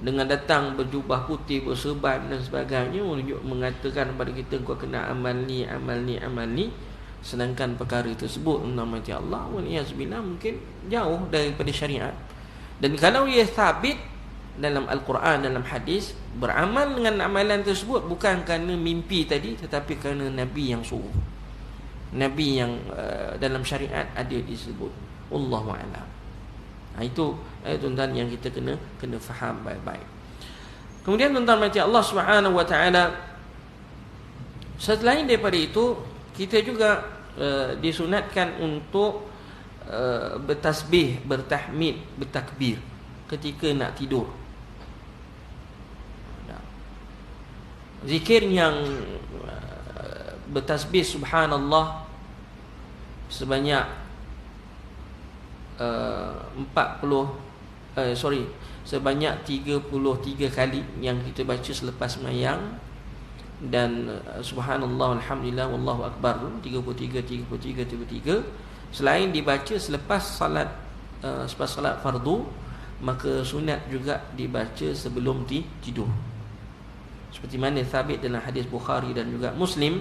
Dengan datang berjubah putih, berserban dan sebagainya, mengatakan kepada kita kau kena amal ni, sedangkan perkara tersebut namanya Allah waliyazbillah mungkin jauh daripada syariat. Dan kalau ia sabit dalam Al-Quran, dalam hadis, beramal dengan amalan tersebut bukan kerana mimpi tadi, tetapi kerana Nabi yang suruh, Nabi yang dalam syariat ada disebut. Wallahu a'lam. Itu tuan-tuan yang kita kena faham baik-baik. Kemudian tuan-tuan macam Allah Subhanahu wa taala, selain daripada itu, kita juga disunatkan untuk bertasbih, bertahmid, bertakbir ketika nak tidur. Zikir yang bertasbih subhanallah sebanyak 33 kali yang kita baca selepas sembahyang, dan subhanallah alhamdulillah wallahu akbar 33. Selain dibaca selepas salat fardu, maka sunat juga dibaca sebelum tidur, seperti mana sabit dalam hadis Bukhari dan juga Muslim.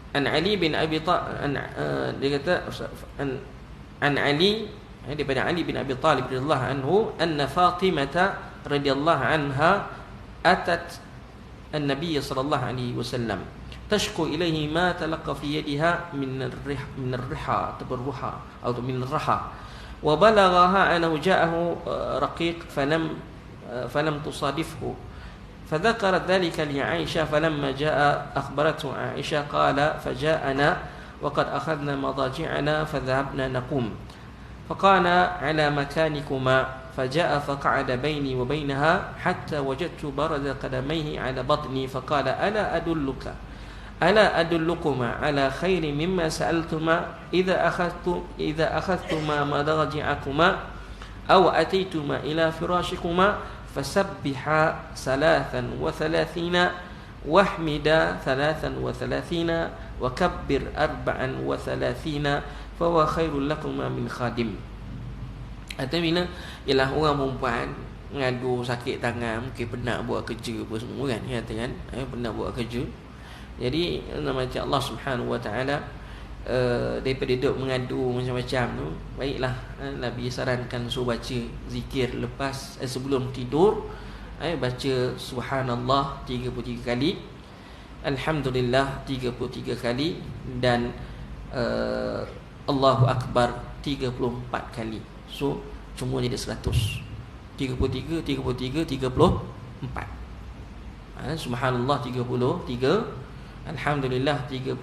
An Ali bin Abi Talib, dia kata an Ali, daripada Ali bin Abi Talib radhiyallahu anhu, anna Fatimah radhiyallahu anha atat an-nabiy sallallahu alaihi wasallam tashku ilaihi ma talaqa fi yadiha min ar-riha tabarruha atau min ar-raha, wa balaghaha annahu ja'ahu raqiq falam tusadifhu فذكرت ذلك لعائشة فلما جاء أخبرته عائشة قال فجاءنا وقد أخذنا مضاجعنا فذهبنا نقوم فقال على مكانكما فجاء فقعد بيني وبينها حتى وجدت برد قدميه على بطني فقال ألا أدلكما على خير مما سألتما إذا أخذتما مضاجعكما أو أتيتما إلى فراشكما فسبحا 33 واحمدا 33 وكبر 34 فهو خير لكما من خادم. Artinya ialah orang perempuan ngadu sakit tangan, mungkin penat buat kerja apa semua kan, katakan penat buat kerja. Jadi nama Allah Subhanahu wa taala daripada duduk mengadu macam-macam tu, baiklah Nabi sarankan suruh baca zikir lepas sebelum tidur, baca subhanallah 33 kali, alhamdulillah 33 kali, dan Allahu akbar 34 kali. So cuma jadi 100. 33 34. Subhanallah 33, alhamdulillah 33,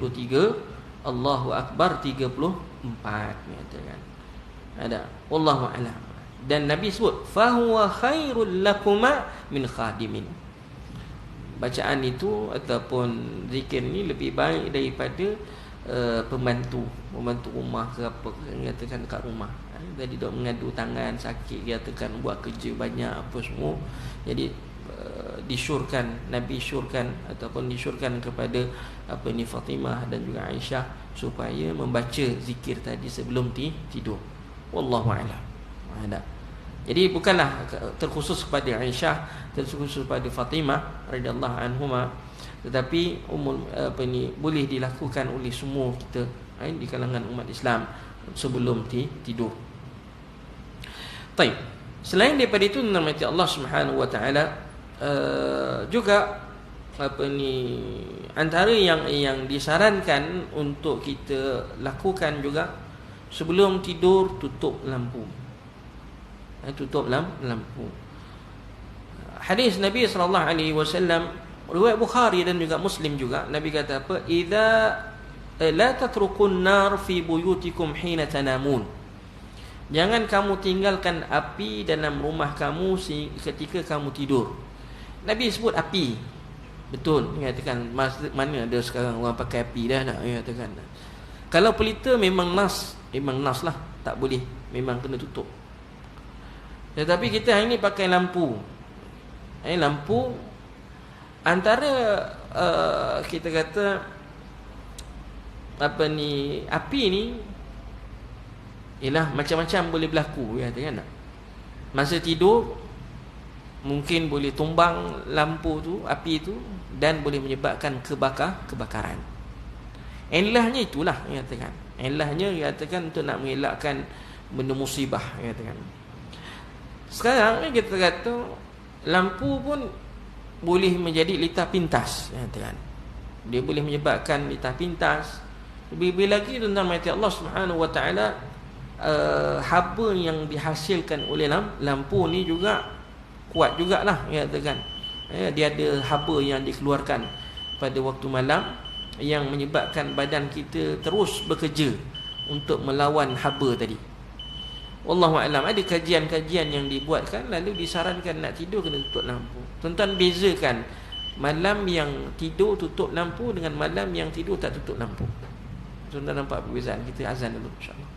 Allahu akbar 34, katakan. Ada wallahu a'lam. Dan Nabi sebut fa huwa khairul lakuma min khadimin. Bacaan itu ataupun zikir ni lebih baik daripada pembantu rumah ke apa, katakan dekat rumah. Jadi dok mengadu tangan sakit, katakan buat kerja banyak apa semua. Jadi Nabi syurkan ataupun disyurkan kepada Fatimah dan juga Aisyah supaya membaca zikir tadi sebelum tidur. Wallahu a'lam. Jadi bukanlah terkhusus kepada Aisyah, terkhusus kepada Fatimah radhiyallahu anhuma, tetapi boleh dilakukan oleh semua kita di kalangan umat Islam sebelum tidur. Baik. Selain daripada itu, nama Allah Subhanahu wa taala juga antara yang disarankan untuk kita lakukan juga sebelum tidur, tutup lampu. Tutup lampu. Hadis Nabi sallallahu alaihi wasallam riwayat Bukhari dan juga Muslim juga, Nabi kata apa? Idza la tatrukun nar fi buyutikum hina tanamun. Jangan kamu tinggalkan api dalam rumah kamu ketika kamu tidur. Nabi sebut api. Betul, katakan mana ada sekarang orang pakai api dah nak katakan. Kalau pelita memang nas lah, tak boleh, memang kena tutup. Tetapi kita hari ni pakai lampu. Lampu antara kita kata api ni ialah macam-macam boleh berlaku, katakan tak? Masa tidur mungkin boleh tumbang lampu tu, api tu, dan boleh menyebabkan kebakaran. Ilahnya itulah, katakan. Ilahnya katakan untuk nak mengelakkan benda musibah, katakan. Sekarang kita kata lampu pun boleh menjadi litar pintas, katakan. Dia boleh menyebabkan litar pintas. Lebih-lebih lagi tentang Allah Subhanahu wa taala, haba yang dihasilkan oleh lampu ni juga kuat jugalah, katakan. Dia ada haba yang dikeluarkan pada waktu malam yang menyebabkan badan kita terus bekerja untuk melawan haba tadi. Wallahu a'lam. Ada kajian-kajian yang dibuatkan, lalu disarankan nak tidur kena tutup lampu. Tuan-tuan bezakan malam yang tidur tutup lampu dengan malam yang tidur tak tutup lampu. Tuan-tuan nampak perbezaan? Kita azan dulu insya-Allah.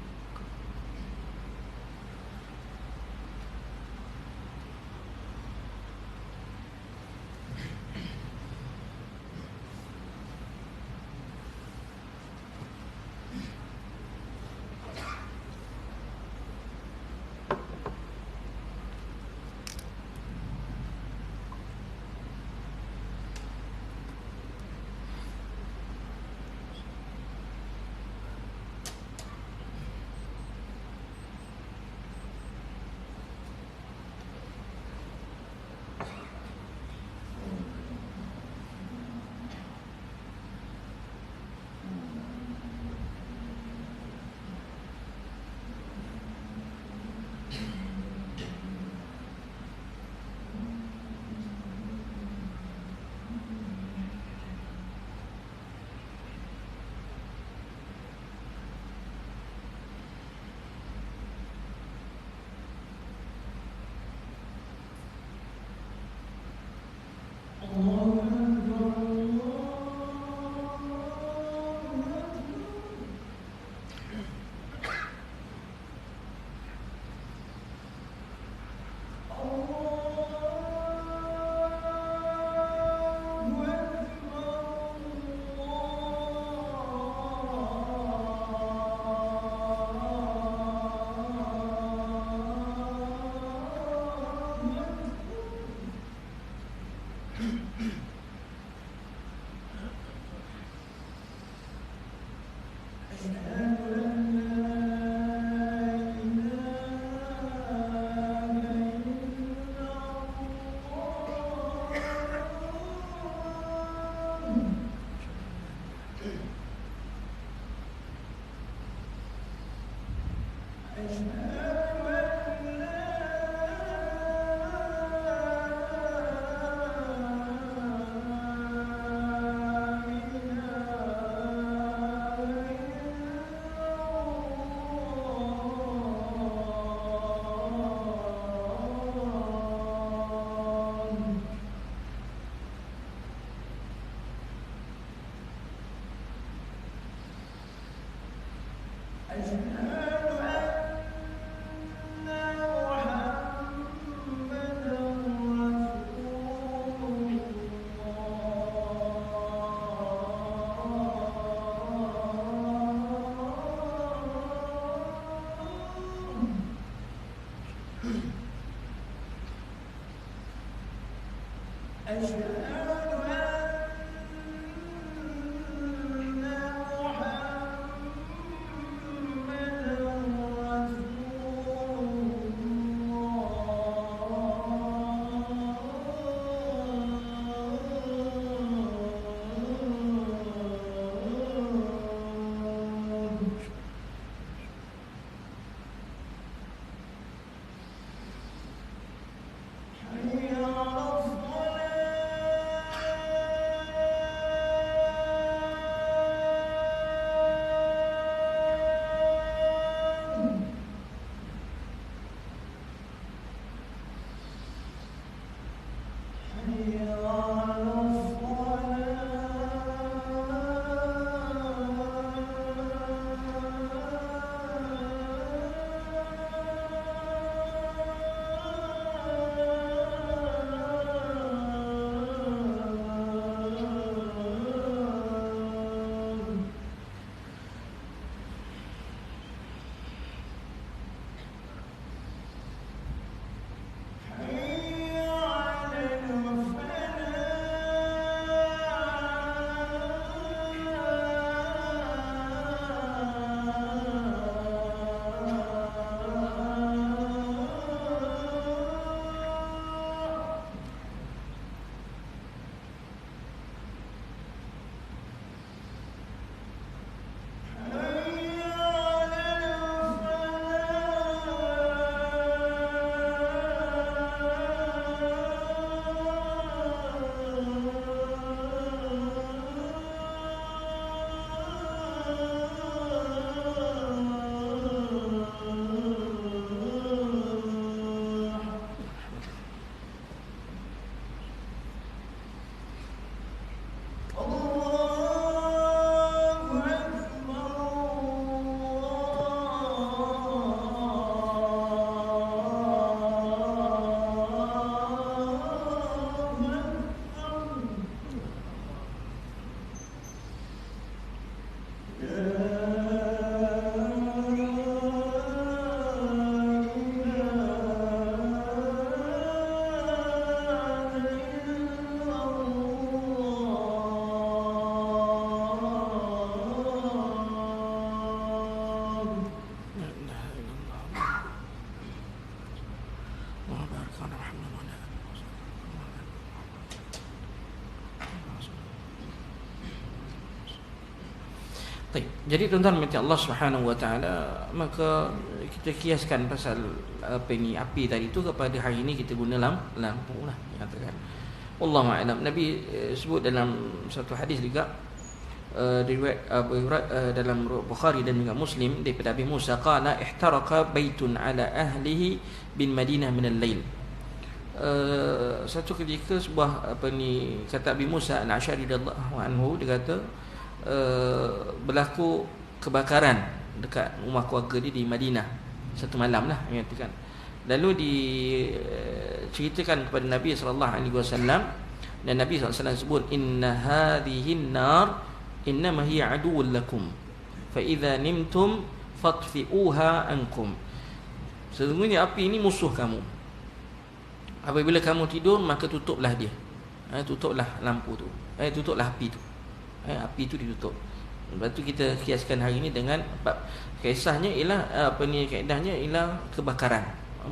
Baik. Jadi tuan-tuan mati Allah Subhanahu wa taala, maka kita kiaskan pasal apa ni api tadi tu kepada hari ini kita guna lampu lah katakan. Wallahu a'lam. Nabi sebut dalam satu hadis juga riwayat Abu Hurairah dalam Bukhari dan juga Muslim daripada Abi Musa qala ihtaraka baitun ala ahlihi bin Madinah min al-lail. satu ketika sebuah kata Abi Musa Al-Asy'ari radhiyallahu anhu, dia kata berlaku kebakaran dekat rumah keluarga dia di Madinah satu malam lah, kan. Lalu diceritakan kepada Nabi sallallahu alaihi wasallam, dan Nabi sallallahu alaihi wasallam sebut, inna hadhihi an-nar innama hiya aduwwun lakum fa idza nimtum fatfi'uha ankum. Sesungguhnya api ini musuh kamu. Apabila kamu tidur, maka tutuplah dia. Tutuplah lampu tu. Tutuplah api tu. Api tu ditutup. Lepas tu kita kiaskan hari ini dengan kisahnya ialah kaedahnya ialah kebakaran.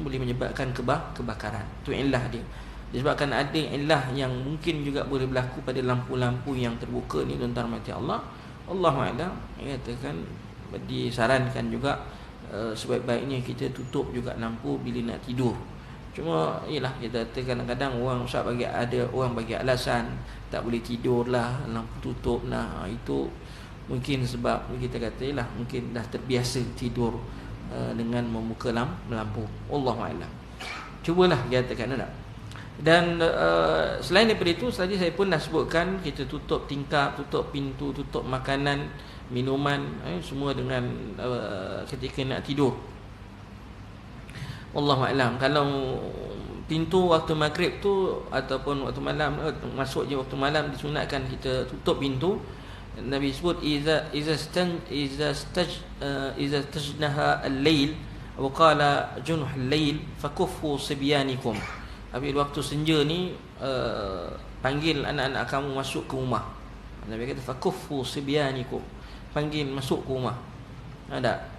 Boleh menyebabkan kebakaran. Tu illah dia. Disebabkan ada illah yang mungkin juga boleh berlaku pada lampu-lampu yang terbuka ni, tuan-tuan rahmati Allah. Allahu a'lam. Katakan disarankan juga sebaik-baiknya kita tutup juga lampu bila nak tidur. Cuma ialah kita kadang-kadang orang ustaz bagi alasan tak boleh tidur lah, lampu tutup lah. Itu mungkin sebab kita kata ialah mungkin dah terbiasa tidur dengan membuka lampu. Allahu a'lam. Cubalah katakan tak. Dan selain daripada itu, tadi saya pun dah sebutkan, kita tutup tingkap, tutup pintu, tutup makanan, minuman, semua dengan ketika nak tidur. Wallahu a'lam. Kalau pintu waktu maghrib tu ataupun waktu malam, masuk je waktu malam, disunatkan kita tutup pintu. Nabi sebut iza tajnaha al-lail wa qala junuh al-lail fakuffu sibyanikum. Habis waktu senja ni panggil anak-anak kamu masuk ke rumah. Nabi kata fakuffu sibyanikum, panggil masuk ke rumah. Ada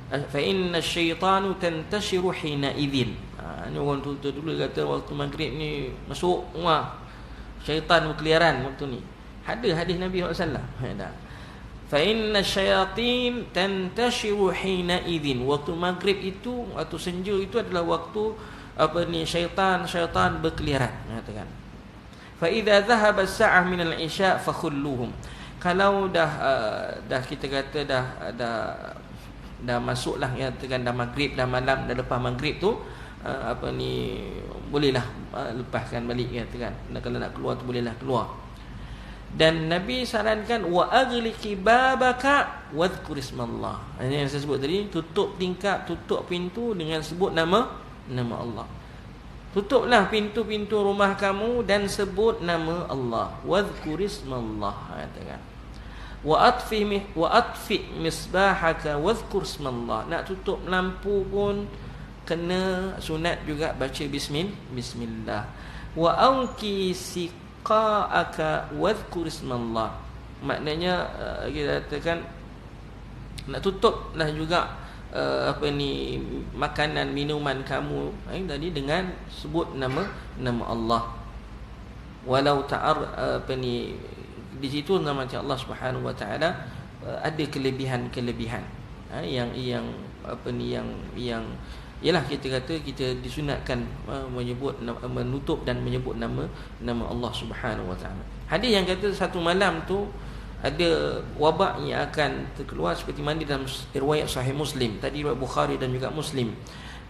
fa inna syaitanu tantashiru hina idzin. Ni orang tu dulu kata waktu maghrib ni masuk rumah, syaitan berkeliaran waktu ni. Ada hadis Nabi sallallahu alaihi wasallam. Ada. Fa inna syayatin tantashiru hina idzin. Waktu maghrib itu, waktu senja itu adalah waktu syaitan berkeliaran, katakan. Fa idza dhahaba as-sa'ah min al-isya' fakhulluhum. Kalau dah kita kata dah masuklah, katakan dah maghrib, dah malam, dah lepas maghrib tu bolehlah lepaskan balik, katakan. Kalau nak keluar tu bolehlah keluar. Dan Nabi sarankan wa aghliqi babaka wadhkur ismallah. Ini yang saya sebut tadi, tutup tingkap, tutup pintu dengan sebut nama Allah. Tutuplah pintu-pintu rumah kamu dan sebut nama Allah. Wadhkur ismallah, katakan. Wa atfi misbahaka wadhkur ismallah. Nak tutup lampu pun kena sunat juga baca bismillah. Wa auki siqaaka wadhkur ismallah. Maknanya kita katakan nak tutuplah juga makanan minuman kamu tadi dengan sebut nama Allah. Walau di situ nama Allah Subhanahu wa taala ada kelebihan-kelebihan yang ialah kita kata kita disunatkan menutup dan menyebut nama Allah Subhanahu wa taala. Hadis yang kata satu malam tu ada wabak yang akan terkeluar seperti mana dalam riwayat Sahih Muslim, tadi riwayat Bukhari dan juga Muslim.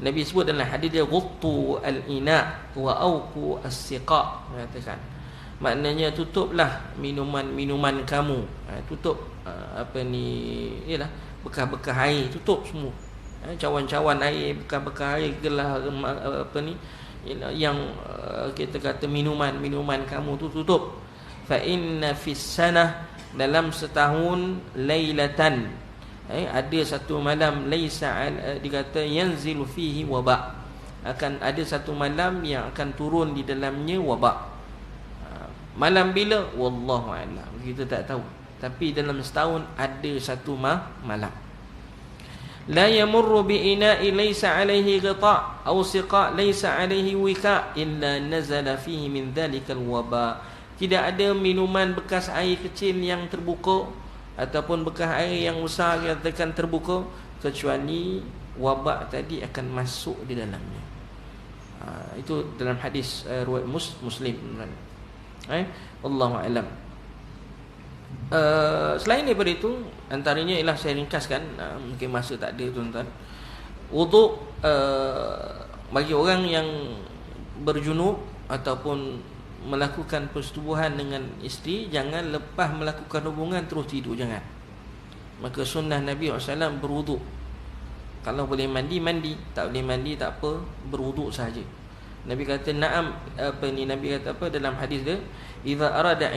Nabi sebut dalam hadis dia ghuttu al-ina wa auqu as-siqa, katakan. Maknanya tutuplah minuman kamu, tutup ialah bekas-bekas air, tutup semua. Cawan-cawan air, bekas-bekas air, gelas yang kita kata minuman kamu tu tutup. Fa inna fis sanah, dalam setahun, lailatan, ada satu malam, laisa dikata yanzilu fihi wabak, akan ada satu malam yang akan turun di dalamnya wabak. Malam bila? Wallahu a'lam, kita tak tahu. Tapi dalam setahun ada satu malam. La yamurru bi ina'i laysa 'alayhi ghita' aw siqa' laysa 'alayhi wika' illa nazala fihi min dhalikal waba'. Tidak ada minuman bekas air kecil yang terbuka ataupun bekas air yang besar yang akan terbuka, kecuali wabak tadi akan masuk di dalamnya. Itu dalam hadis riwayat Muslim. Allahu a'lam. Selain daripada itu, antaranya ialah saya ringkaskan, mungkin masa tak ada tuan-tuan. Wuduk bagi orang yang berjunub ataupun melakukan persetubuhan dengan isteri, jangan lepas melakukan hubungan terus tidur, jangan. Maka sunnah Nabi SAW berwuduk. Kalau boleh mandi, mandi. Tak boleh mandi, tak apa, berwuduk sahaja. Nabi kata na'am, Nabi kata apa dalam hadis dia, idza arada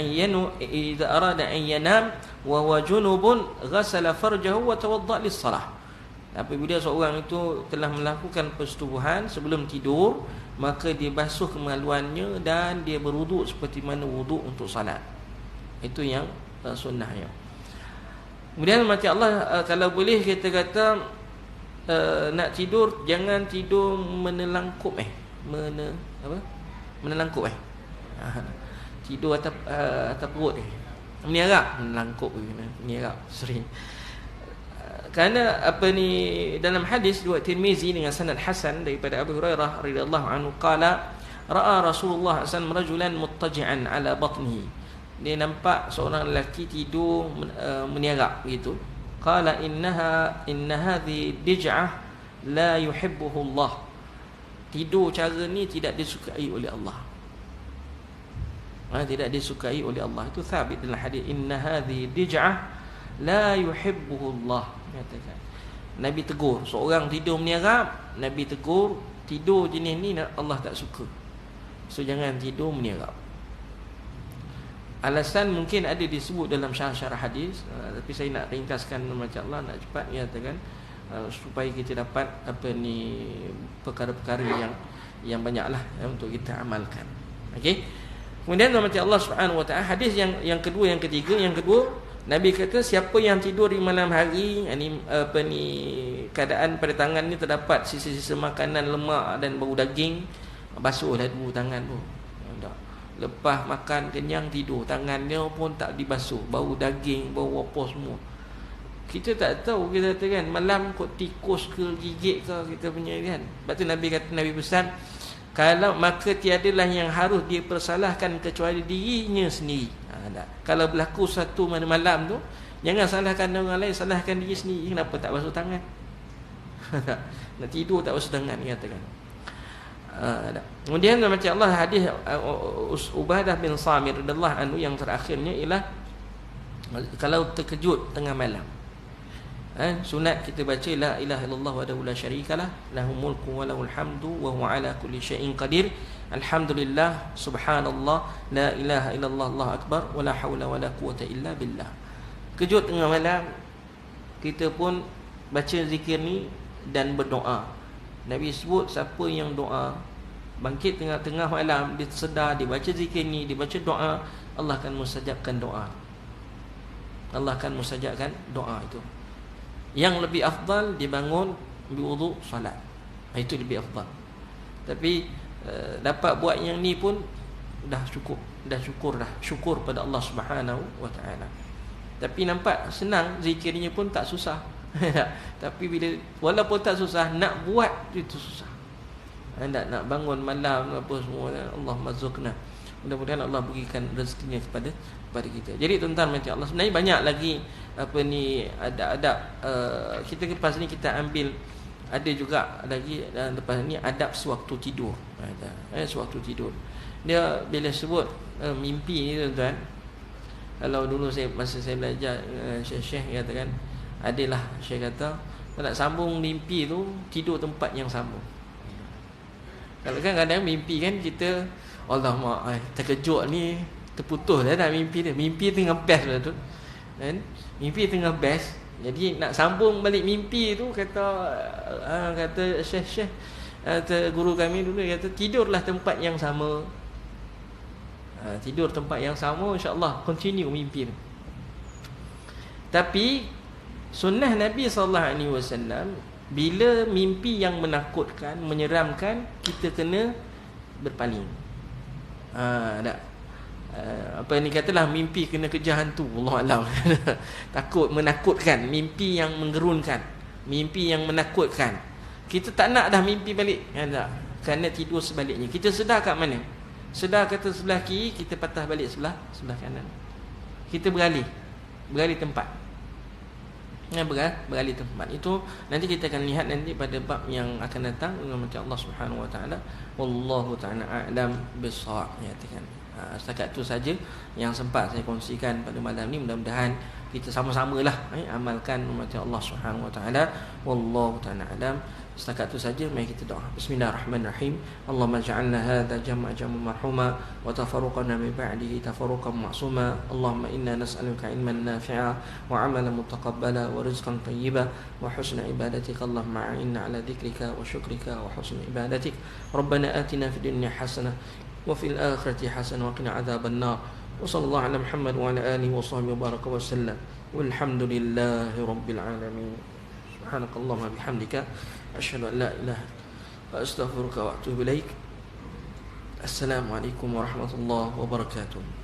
an yanam wa huwa junubun ghasala farjahu wa tawadda lis-salah. Apabila seorang itu telah melakukan persetubuhan sebelum tidur, maka dia basuh kemaluannya dan dia berwuduk seperti mana wuduk untuk salat. Itu yang sunnahnya. Kemudian mati Allah, kalau boleh kita kata nak tidur, jangan tidur menelangkup menelangkup tidur atas perut menierap, menelangkup menierap sering. Kerana dalam hadis riwayat Tirmizi dengan sanad hasan daripada Abu Hurairah radhiyallahu anhu qala ra'a Rasulullah sallallahu alaihi wasallam rajulan muttaji'an ala batnihi. Dia nampak seorang lelaki tidur menierap begitu. Qala inna hadhi dij'ah la yuhibbuhu Allah. Tidur cara ni tidak disukai oleh Allah. Tidak disukai oleh Allah. Itu sabit dalam hadis inna hadhi dij'ah la yuhibbuhu Allah. Katakan Nabi tegur seorang tidur menierap, Nabi tegur tidur jenis ni Allah tak suka. So jangan tidur menierap. Alasan mungkin ada disebut dalam syarah-syarah hadis, tapi saya nak ringkaskan macam Allah, nak cepat nyatakan supaya kita dapat perkara-perkara yang banyaklah untuk kita amalkan. Okey. Kemudian macam Allah Subhanahu Wa Taala, hadis yang kedua, yang ketiga, yang kedua Nabi kata siapa yang tidur di malam hari, keadaan pada tangan ni terdapat sisa-sisa makanan lemak dan bau daging, basuhlah dulu tangan tu. Lepas makan kenyang tidur, tangannya pun tak dibasuh, bau daging, bau apa semua. Kita tak tahu, kita kata kan malam kot tikus ke gigit ke kita punya kan. Sebab tu Nabi kata, Nabi pesan, kalau maka tiadalah yang harus dia persalahkan kecuali dirinya sendiri. Kalau berlaku satu malam tu, jangan salahkan orang lain, salahkan diri sendiri. Kenapa tak basuh tangan? Nak tidur tak basuh tangan, katakan. Kemudian macam Allah hadis Ubadah bin Samir radhiyallahu anhu yang terakhirnya ialah kalau terkejut tengah malam, sunat kita baca la ilaha illallah wahdahu la syarikalah lahul mulku wa lahul hamdu wa huwa ala kulli syai'in qadir alhamdulillah subhanallah la ilaha illallah Allahu akbar wa la haula wa la quwwata illa billah. Kejut tengah malam, kita pun baca zikir ni dan berdoa. Nabi sebut siapa yang doa bangkit tengah-tengah malam, dia sedar, dia baca zikir ni, dia baca doa, Allah akan mustajabkan doa. Allah akan mustajabkan doa itu. Yang lebih afdal dia bangun berwuduk solat. Itu lebih afdal. Tapi dapat buat yang ni pun dah cukup, syukur pada Allah Subhanahu Wa Taala. Tapi nampak senang, zikirnya pun tak susah. Tapi bila walaupun tak susah, nak buat itu susah. Nak bangun malam apa semua, Allah mazukna. Mudah-mudahan Allah berikan rezekinya kepada kita. Jadi tuan-tuan macam Allah, sebenarnya banyak lagi adab-adab kita lepas ni kita ambil. Ada juga lagi lepas ni adab sewaktu tidur. Sewaktu tidur. Dia bila sebut mimpi ni tuan-tuan, kalau dulu masa saya belajar Syekh katakan, adalah Syekh kata nak sambung mimpi tu, tidur tempat yang sama. Kalau kan kadang mimpi kan kita Alamak, terkejut ni, terputus dah mimpi dia. Mimpi tengah best lah tu kan? Mimpi tengah best. Jadi nak sambung balik mimpi tu, kata Syekh guru kami dulu, kata tidurlah tempat yang sama. Tidur tempat yang sama, insya-Allah continue mimpi tu. Tapi sunnah Nabi SAW, bila mimpi yang menakutkan, menyeramkan, kita kena berpaling. Katalah mimpi kena kejar hantu, Allah alam. Takut, menakutkan, mimpi yang menggerunkan, mimpi yang menakutkan. Kita tak nak dah mimpi balik, kerana tidur sebaliknya. Kita sedar kat mana? Sedar kata sebelah kiri, kita patah balik sebelah kanan. Kita beralih tempat. beralih tempat. Itu nanti kita akan lihat nanti pada bab yang akan datang dengan Allah Subhanahu wa taala. Wallahu taala a'lam bissawab, nyatakan. Setakat itu saja yang sempat saya kongsikan pada malam ni. Mudah-mudahan kita sama-samalah amalkan umat Allah Subhanahu wa taala. Wallahu taala a'lam. Setakat itu saja, mari kita doa. Bismillahirrahmanirrahim. Allahumma ja'alna hadha jam'a marhuma wa tafarruqana min ba'dihi tafarruqan ma'suma. Allahumma inna nas'aluka ilman nafi'a wa 'amalan mutaqabbala wa rizqan tayyiba wa husna ibadatik. Allahumma a'inna 'ala dhikrika wa syukrika wa husni ibadatik. Rabbana atina fid dunya hasanah wa fil akhirati hasanah wa qina 'adzaban nar. Wa sallallahu ala Muhammad wa ala alihi wa sahbihi wa baraka wa sallam. Walhamdulillahi rabbil alamin. Subhanakallahumma bihamdika asyhadu an la ilaha wa astaghfiruka wa atubu ilaik. Assalamualaikum warahmatullahi wabarakatuh.